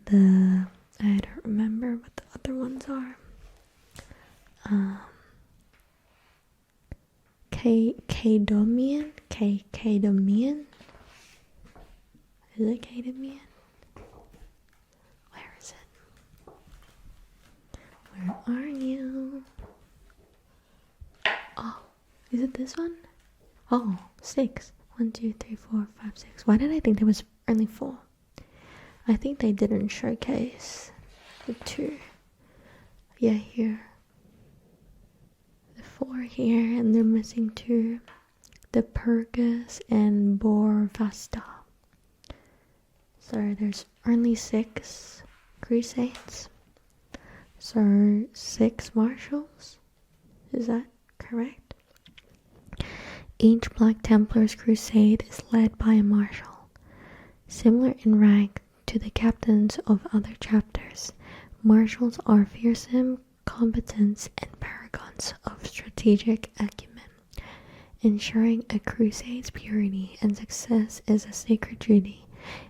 I don't remember what the other ones are. Cadomian. this one? Oh, 6. 1, 2, 3, 4, 5, 6. Why did I think there was only 4? I think they didn't showcase the 2. Yeah, here. The 4 here, and they're missing 2. The Purgus and Borvasta. So there's only 6 Crusades. So 6 Marshals. Is that correct? Each Black Templar's crusade is led by a marshal. Similar in rank to the captains of other chapters, marshals are fearsome combatants and paragons of strategic acumen. Ensuring a crusade's purity and success is a sacred duty,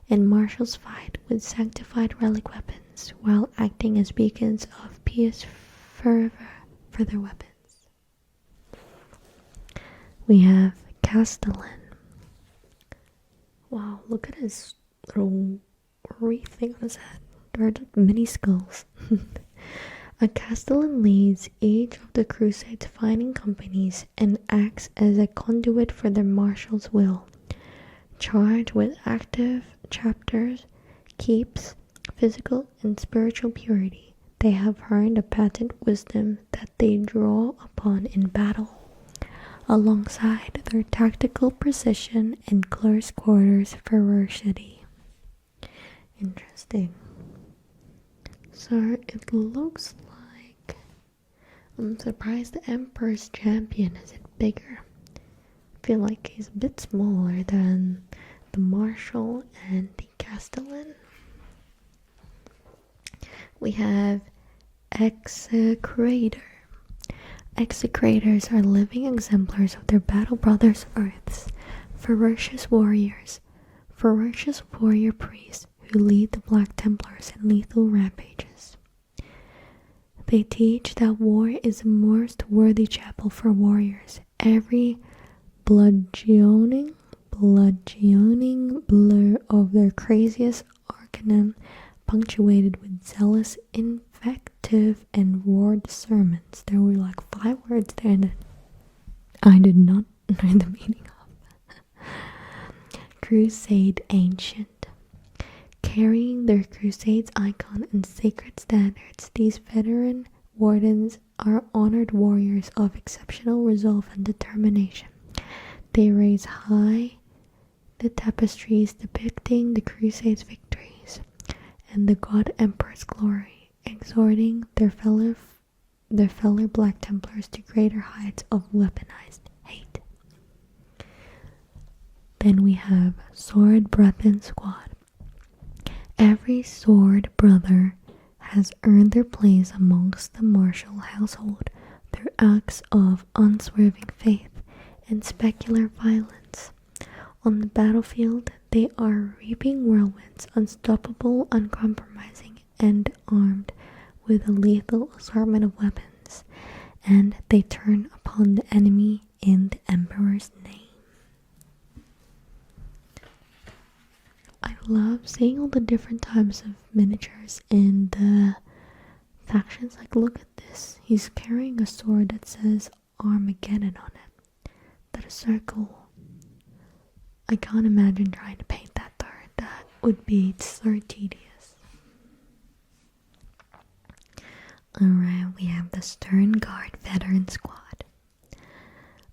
and marshals fight with sanctified relic weapons while acting as beacons of pious fervor for their weapons. We have Castellan. Wow, look at his little wreath thing on his head. They're like mini skulls. A Castellan leads each of the Crusade's fighting companies and acts as a conduit for their marshal's will. Charged with active chapters, keeps, physical and spiritual purity, they have earned a patent wisdom that they draw upon in battle. Alongside their tactical precision and close quarters ferocity. Interesting. So it looks like, I'm surprised the Emperor's champion isn't bigger. I feel like he's a bit smaller than the Marshal and the Castellan. We have Execrator. Execrators are living exemplars of their battle brothers Earths, ferocious warriors, ferocious warrior priests who lead the Black Templars in lethal rampages. They teach that war is the most worthy chapel for warriors. Every bludgeoning blow of their craziest arcanum, punctuated with zealous invective and word sermons. There were like 5 words there that I did not know the meaning of. Crusade Ancient. Carrying their Crusade's icon and sacred standards, these veteran wardens are honored warriors of exceptional resolve and determination. They raise high the tapestries depicting the Crusade's victories and the God Emperor's glory, exhorting their fellow Black Templars to greater heights of weaponized hate. Then we have Sword Brethren Squad. Every sword brother has earned their place amongst the martial household through acts of unswerving faith and specular violence. On the battlefield, they are reaping whirlwinds, unstoppable, uncompromising, and armed with a lethal assortment of weapons, and they turn upon the enemy in the Emperor's name. I love seeing all the different types of miniatures in the factions. Like, look at this. He's carrying a sword that says Armageddon on it. That is so cool. I can't imagine trying to paint that though. That would be so tedious. Alright, we have the Stern Guard Veteran Squad.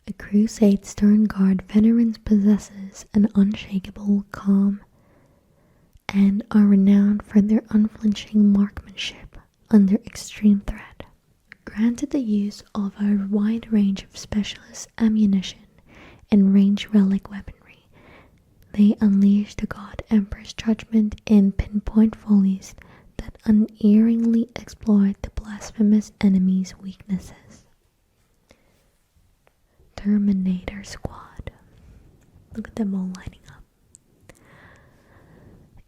A Crusade Stern Guard veterans possesses an unshakable calm and are renowned for their unflinching marksmanship under extreme threat. Granted the use of a wide range of specialist ammunition and range relic weaponry, they unleash the God Emperor's judgment in pinpoint volleys that unerringly exploit the blasphemous enemy's weaknesses. Terminator Squad. Look at them all lining up.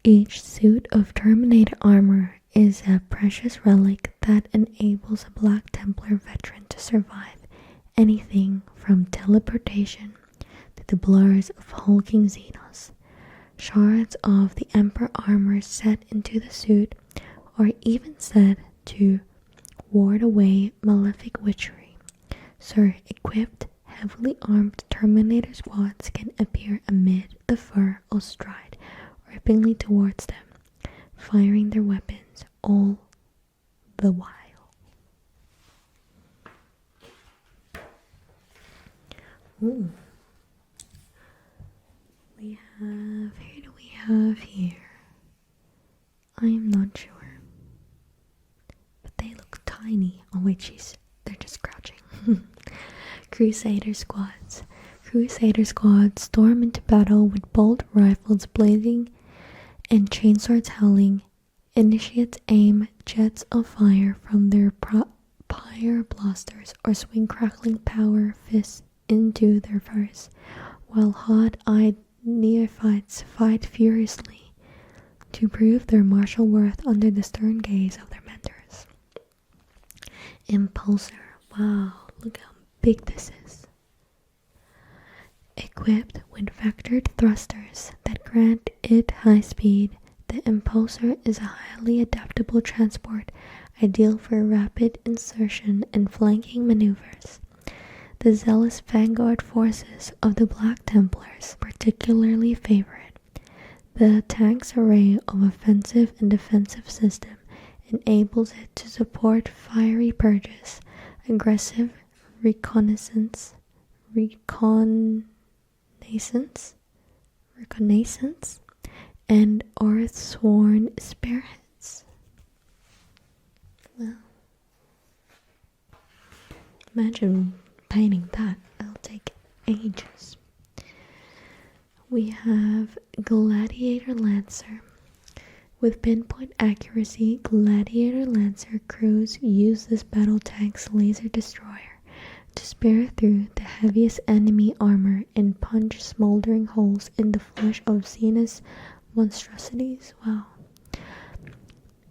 Each suit of Terminator armor is a precious relic that enables a Black Templar veteran to survive anything from teleportation to the blurs of hulking Xenos. Shards of the Emperor armor set into the suit are even said to ward away malefic witchery. So equipped heavily armed Terminator squads can appear amid the fur or stride rapidly towards them, firing their weapons all the while. Ooh. Who do we have here? I am not sure. But they look tiny. Oh wait, they're just crouching. Crusader squads. Crusader squads storm into battle with bolt rifles blazing and chainswords howling. Initiates aim jets of fire from their pyre blasters or swing crackling power fists into their furs, while hot-eyed neophytes fight furiously to prove their martial worth under the stern gaze of their mentors. Impulsor. Wow, look how big this is. Equipped with vectored thrusters that grant it high speed, the Impulsor is a highly adaptable transport, ideal for rapid insertion and flanking maneuvers. The zealous vanguard forces of the Black Templars particularly favor it. The tank's array of offensive and defensive system enables it to support fiery purges, aggressive reconnaissance, and earth-sworn spearheads. Well, imagine painting that. It'll take ages. We have Gladiator Lancer. With pinpoint accuracy, Gladiator Lancer crews use this battle tank's laser destroyer to spear through the heaviest enemy armor and punch smoldering holes in the flesh of Xena's monstrosities. Wow.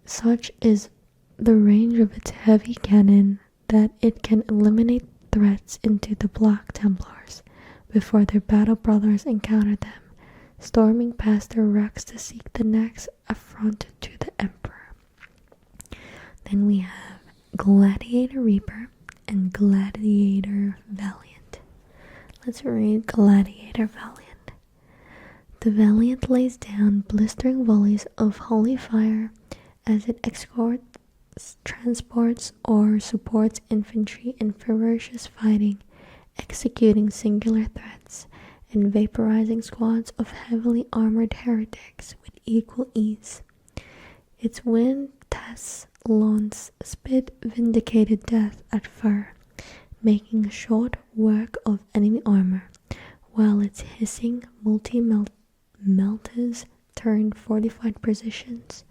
Such is the range of its heavy cannon that it can eliminate threats into the Black Templars before their battle brothers encounter them, storming past their wrecks to seek the next affront to the Emperor. Then we have Gladiator Reaper and Gladiator Valiant. Let's read Gladiator Valiant. The Valiant lays down blistering volleys of holy fire as it escorts, transports, or supports infantry in ferocious fighting, executing singular threats and vaporizing squads of heavily armored heretics with equal ease. Its wind tests lance spit vindicated death at fur, making short work of enemy armor, while its hissing multi-melters turn fortified positions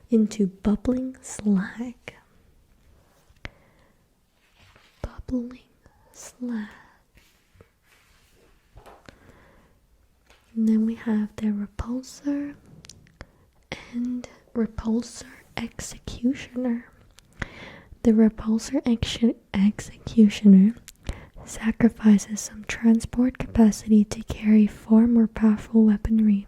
into bubbling slag. Bubbling slag. And then we have the Repulsor and Repulsor Executioner. The Repulsor Executioner sacrifices some transport capacity to carry far more powerful weaponry.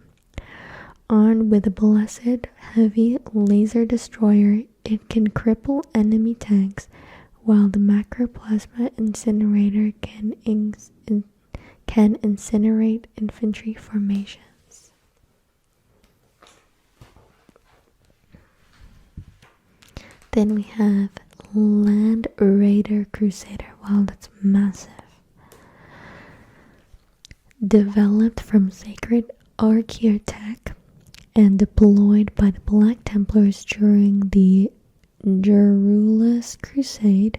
Armed with a blessed heavy laser destroyer, it can cripple enemy tanks, while the Macroplasma Incinerator can incinerate infantry formations. Then we have Land Raider Crusader. Wow, that's massive. Developed from Sacred Archaeotech and deployed by the Black Templars during the Garrulous Crusade,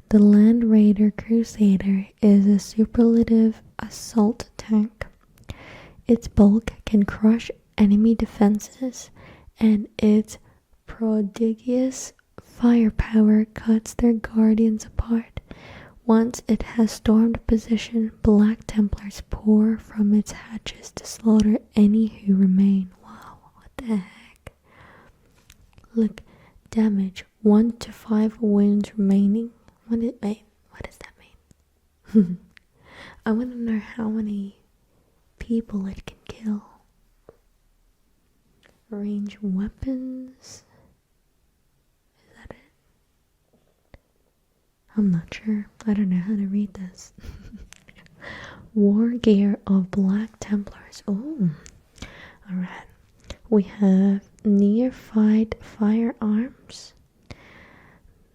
the Land Raider Crusader is a superlative assault tank. Its bulk can crush enemy defenses, and its prodigious firepower cuts their guardians apart. Once it has stormed a position, Black Templars pour from its hatches to slaughter any who remain. Wow, what the heck? Look, damage 1 to 5 wounds remaining. What does that mean? I want to know how many people it can kill. Range weapons. Is that it? I'm not sure. I don't know how to read this. War gear of Black Templars. Oh, alright. We have neophyte firearms.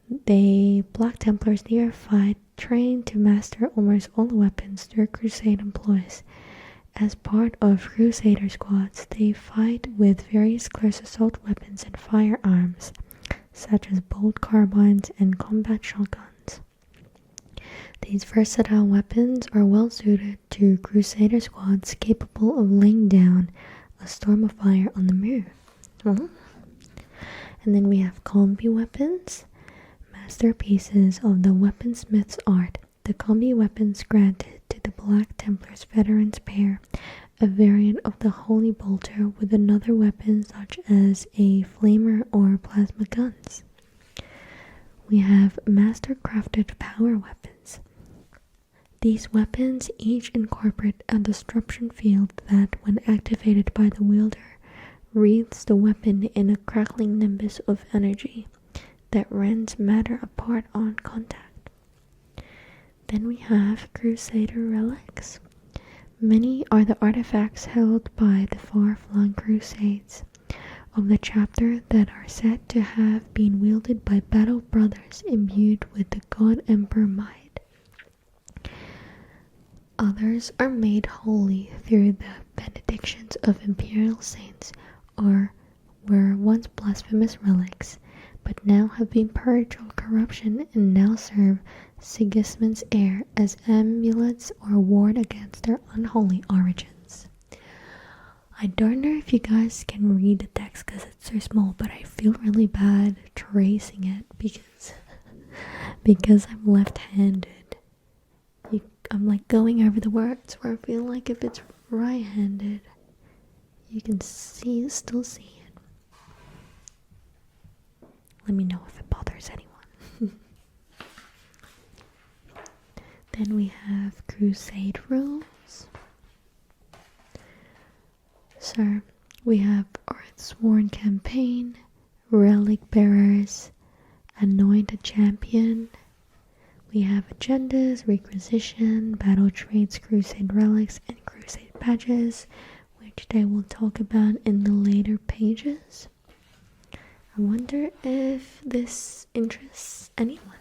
Black Templars neophyte trained to master almost all the weapons their crusade employs. As part of crusader squads, they fight with various close assault weapons and firearms, such as bolt carbines and combat shotguns. These versatile weapons are well suited to crusader squads capable of laying down a storm of fire on the move. And then we have combi weapons, masterpieces of the weaponsmith's art. The combi weapons granted to the Black Templars veterans pair a variant of the Holy Bolter with another weapon such as a flamer or plasma guns. We have master-crafted power weapons. These weapons each incorporate a disruption field that, when activated by the wielder, wreathes the weapon in a crackling nimbus of energy that rends matter apart on contact. Then we have Crusader relics. Many are the artifacts held by the far-flung crusades of the chapter that are said to have been wielded by battle brothers imbued with the God Emperor might. Others are made holy through the benedictions of imperial saints, or were once blasphemous relics, but now have been purged of corruption and now serve Sigismund's heir as amulets or ward against their unholy origins. I don't know if you guys can read the text because it's so small, but I feel really bad tracing it because I'm left-handed. I'm like going over the words where I feel like if it's right-handed, you can still see it. Let me know if it bothers anyone. Then we have Crusade rules. So we have Earthsworn Campaign, Relic Bearers, Anoint a Champion. We have agendas, requisition, battle traits, crusade relics, and crusade badges, which they will talk about in the later pages. I wonder if this interests anyone.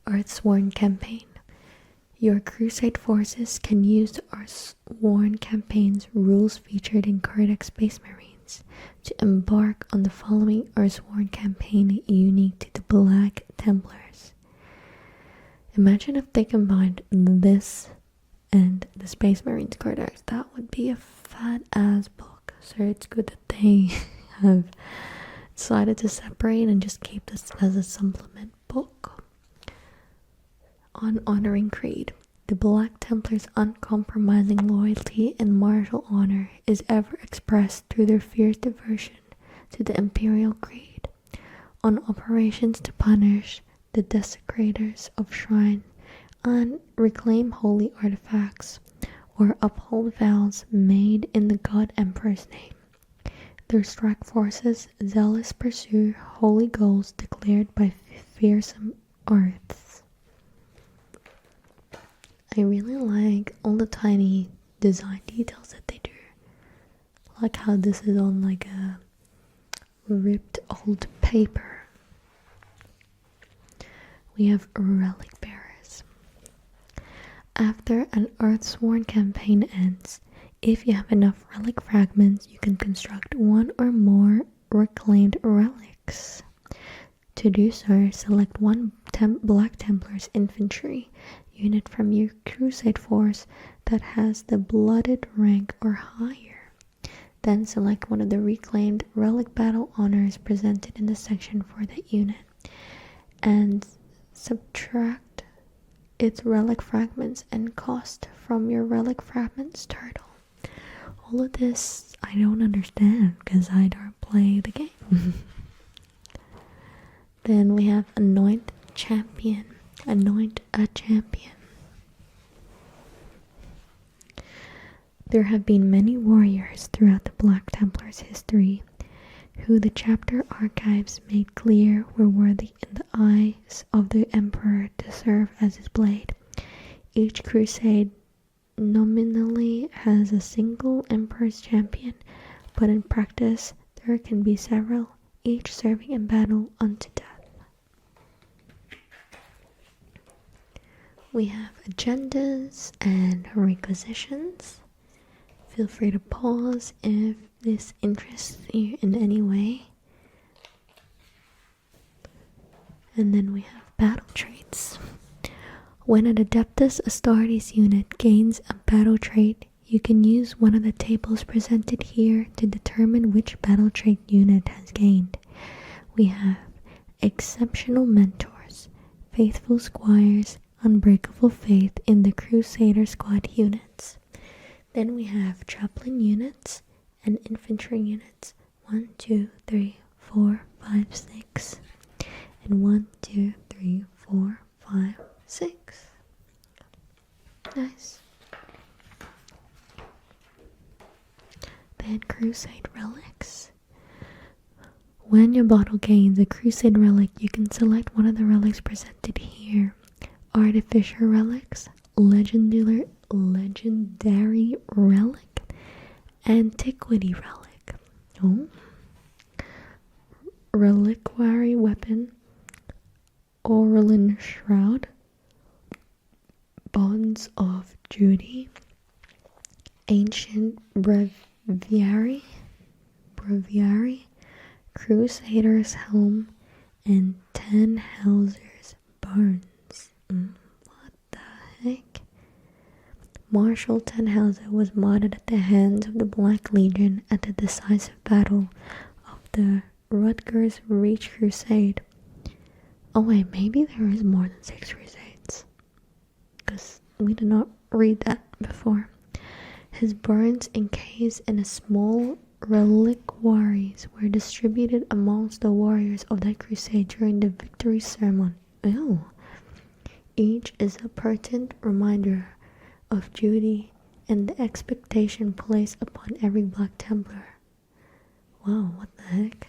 Earthsworn Campaign. Your crusade forces can use the Earthsworn Campaign's rules featured in Codex Space Marines to embark on the following Earthsworn Campaign unique to the Black Templars. Imagine if they combined this and the Space Marines Codex. That would be a fat ass book. So it's good that they have decided to separate and just keep this as a supplement book. On honoring creed. The Black Templars' uncompromising loyalty and martial honor is ever expressed through their fierce devotion to the Imperial Creed. On operations to punish the desecrators of shrine and reclaim holy artifacts or uphold vows made in the God Emperor's name. Their strike forces zealous pursue holy goals declared by fearsome earths. I really like all the tiny design details that they do. Like how this is on like a ripped old paper. We have relic bearers. After an Earthsworn campaign ends, if you have enough relic fragments, you can construct one or more reclaimed relics. To do so, select one Black Templars infantry unit from your crusade force that has the blooded rank or higher. Then select one of the reclaimed relic battle honors presented in the section for that unit and subtract its relic fragments and cost from your relic fragments total. All of this I don't understand because I don't play the game. Then we have Anoint Champion. Anoint a champion. There have been many warriors throughout the Black Templars' history who the chapter archives made clear were worthy in the eyes of the Emperor to serve as his blade. Each crusade nominally has a single Emperor's champion, but in practice there can be several, each serving in battle unto death. We have agendas and requisitions. Feel free to pause if this interests you in any way. And then we have battle traits. When an Adeptus Astartes unit gains a battle trait, you can use one of the tables presented here to determine which battle trait unit has gained. We have exceptional mentors, faithful squires, unbreakable faith in the Crusader squad units. Then we have chaplain units and infantry units. 1, 2, 3, 4, 5, 6. And 1, 2, 3, 4, 5, 6. Nice. Then crusade relics. When your bottle gains a crusade relic, you can select one of the relics presented here. Artificer relics, legendary relic, antiquity relic. Oh. Reliquary weapon, Orlin shroud, bonds of duty, ancient breviary, crusader's helm, and 10 Hauser's bones. What the heck? Marshal Tannhauser was modded at the hands of the Black Legion at the decisive battle of the Rutgers Reach Crusade. Oh wait, maybe there is more than 6 crusades, because we did not read that before. His burns encased in a small reliquaries were distributed amongst the warriors of that crusade during the victory ceremony. Ew. Each is a pertinent reminder of duty and the expectation placed upon every Black Templar. Wow, what the heck?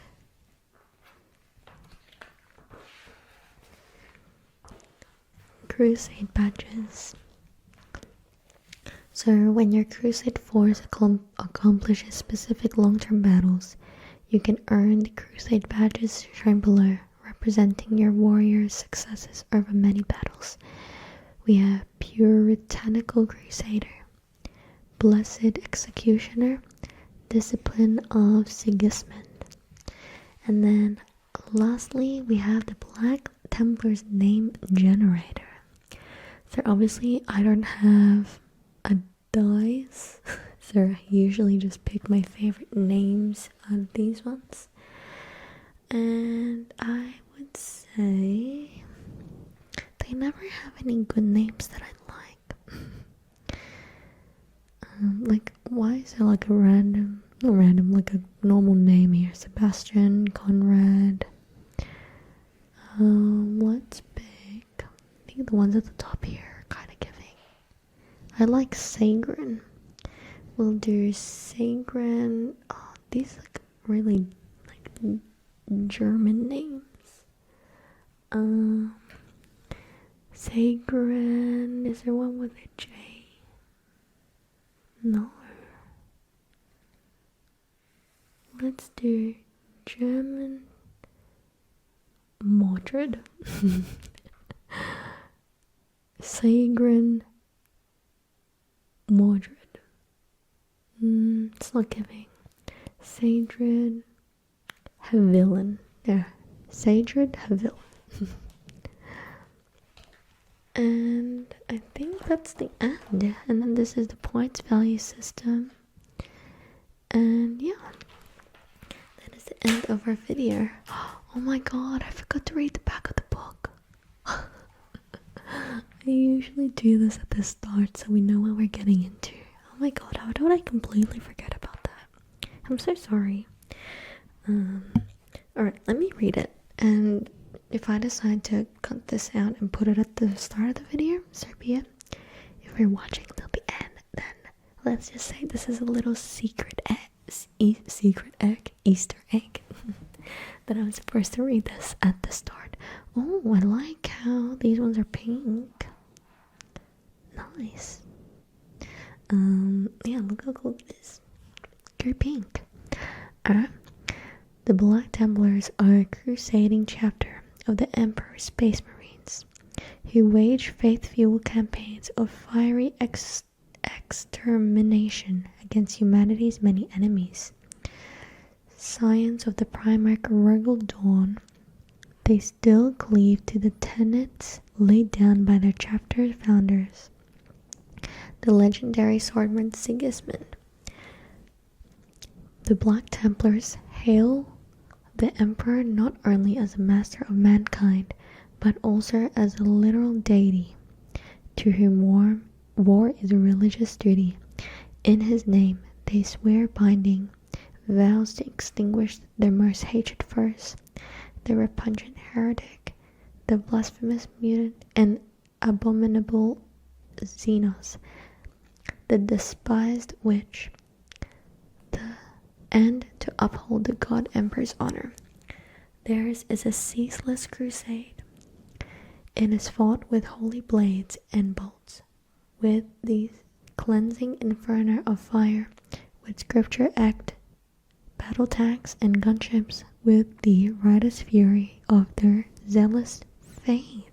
Crusade badges. So when your crusade force accomplishes specific long-term battles, you can earn the crusade badges shown below, representing your warrior's successes over many battles. We have Puritanical Crusader, Blessed Executioner, Discipline of Sigismund. And then lastly, we have the Black Templars name generator. So obviously I don't have a dice, so I usually just pick my favorite names out of these ones. And I would say they never have any good names that I like. Like, why is there like like a normal name here? Sebastian, Conrad. Let's pick, I think the ones at the top here are kind of giving. I like Sagrin. We'll do Sagrin. Oh, these like really like German names. Sagrin. Is there one with a J? No. Let's do German Mordred. Sagrin Mordred. It's not giving. Sadrid Havillain. Yeah. Sadrid Havillain. And I think that's the end. And then this is the points value system. And yeah. That is the end of our video. Oh my god, I forgot to read the back of the book. I usually do this at the start so we know what we're getting into. Oh my god, how did I completely forget about that? I'm so sorry. Alright, let me read it. And if I decide to cut this out and put it at the start of the video, so be it. If you're watching till the end, then let's just say this is a little secret egg, Easter egg, that I'm supposed to read this at the start. Oh, I like how these ones are pink. nice. Yeah, look how cool it is. You're pink. The Black Templars are a crusading chapter of the Emperor's Space Marines, who wage faith-fueled campaigns of fiery extermination against humanity's many enemies. Scions of the Primarch Regal Dawn, they still cleave to the tenets laid down by their chapter founders, the legendary swordman Sigismund. The Black Templars hail the Emperor not only as a master of mankind, but also as a literal deity, to whom war is a religious duty. In his name, they swear binding vows to extinguish their most hated foes, the repugnant heretic, the blasphemous mutant, and abominable Xenos, the despised witch, and to uphold the God Emperor's honor. Theirs is a ceaseless crusade. It is fought with holy blades and bolts, with the cleansing inferno of fire, with scripture act, battle tanks, and gunships, with the riotous fury of their zealous faith.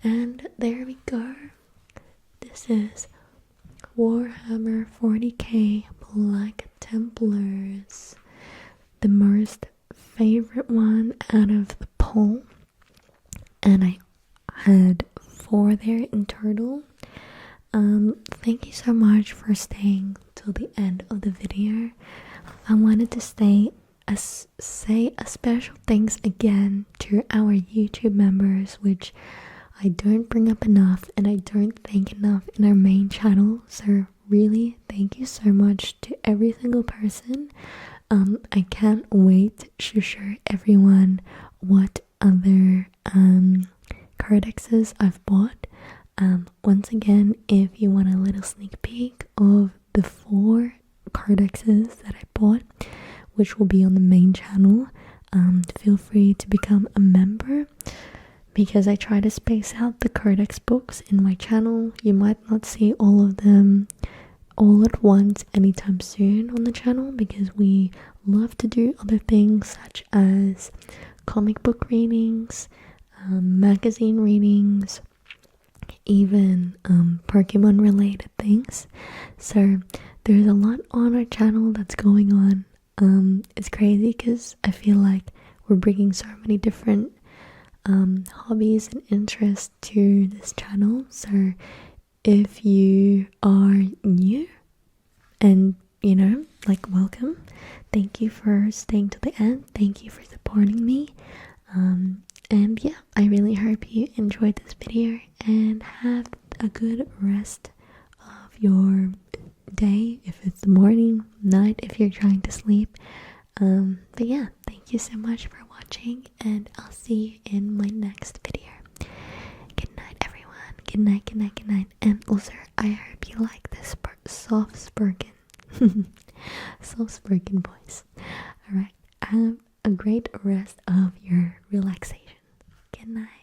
And there we go. This is Warhammer 40k Black Templars, the most favorite one out of the poll, and I had 4 there in total. Thank you so much for staying till the end of the video. I wanted to say a special thanks again to our YouTube members, which I don't bring up enough and I don't thank enough in our main channel. So really, thank you so much to every single person. I can't wait to show everyone what other codexes I've bought. Once again, if you want a little sneak peek of the 4 codexes that I bought, which will be on the main channel, feel free to become a member, because I try to space out the codex books in my channel. You might not see all of them all at once anytime soon on the channel, because we love to do other things such as comic book readings, magazine readings, even Pokemon related things. So there's a lot on our channel that's going on. It's crazy because I feel like we're bringing so many different hobbies and interests to this channel. So if you are new and welcome, thank you for staying to the end, thank you for supporting me, and yeah, I really hope you enjoyed this video and have a good rest of your day, if it's the morning, night if you're trying to sleep. But yeah, thank you so much for watching, and I'll see you in my next video. Good night, everyone. Good night, good night, good night. And also, I hope you like this soft-spoken voice. Alright, have a great rest of your relaxation. Good night.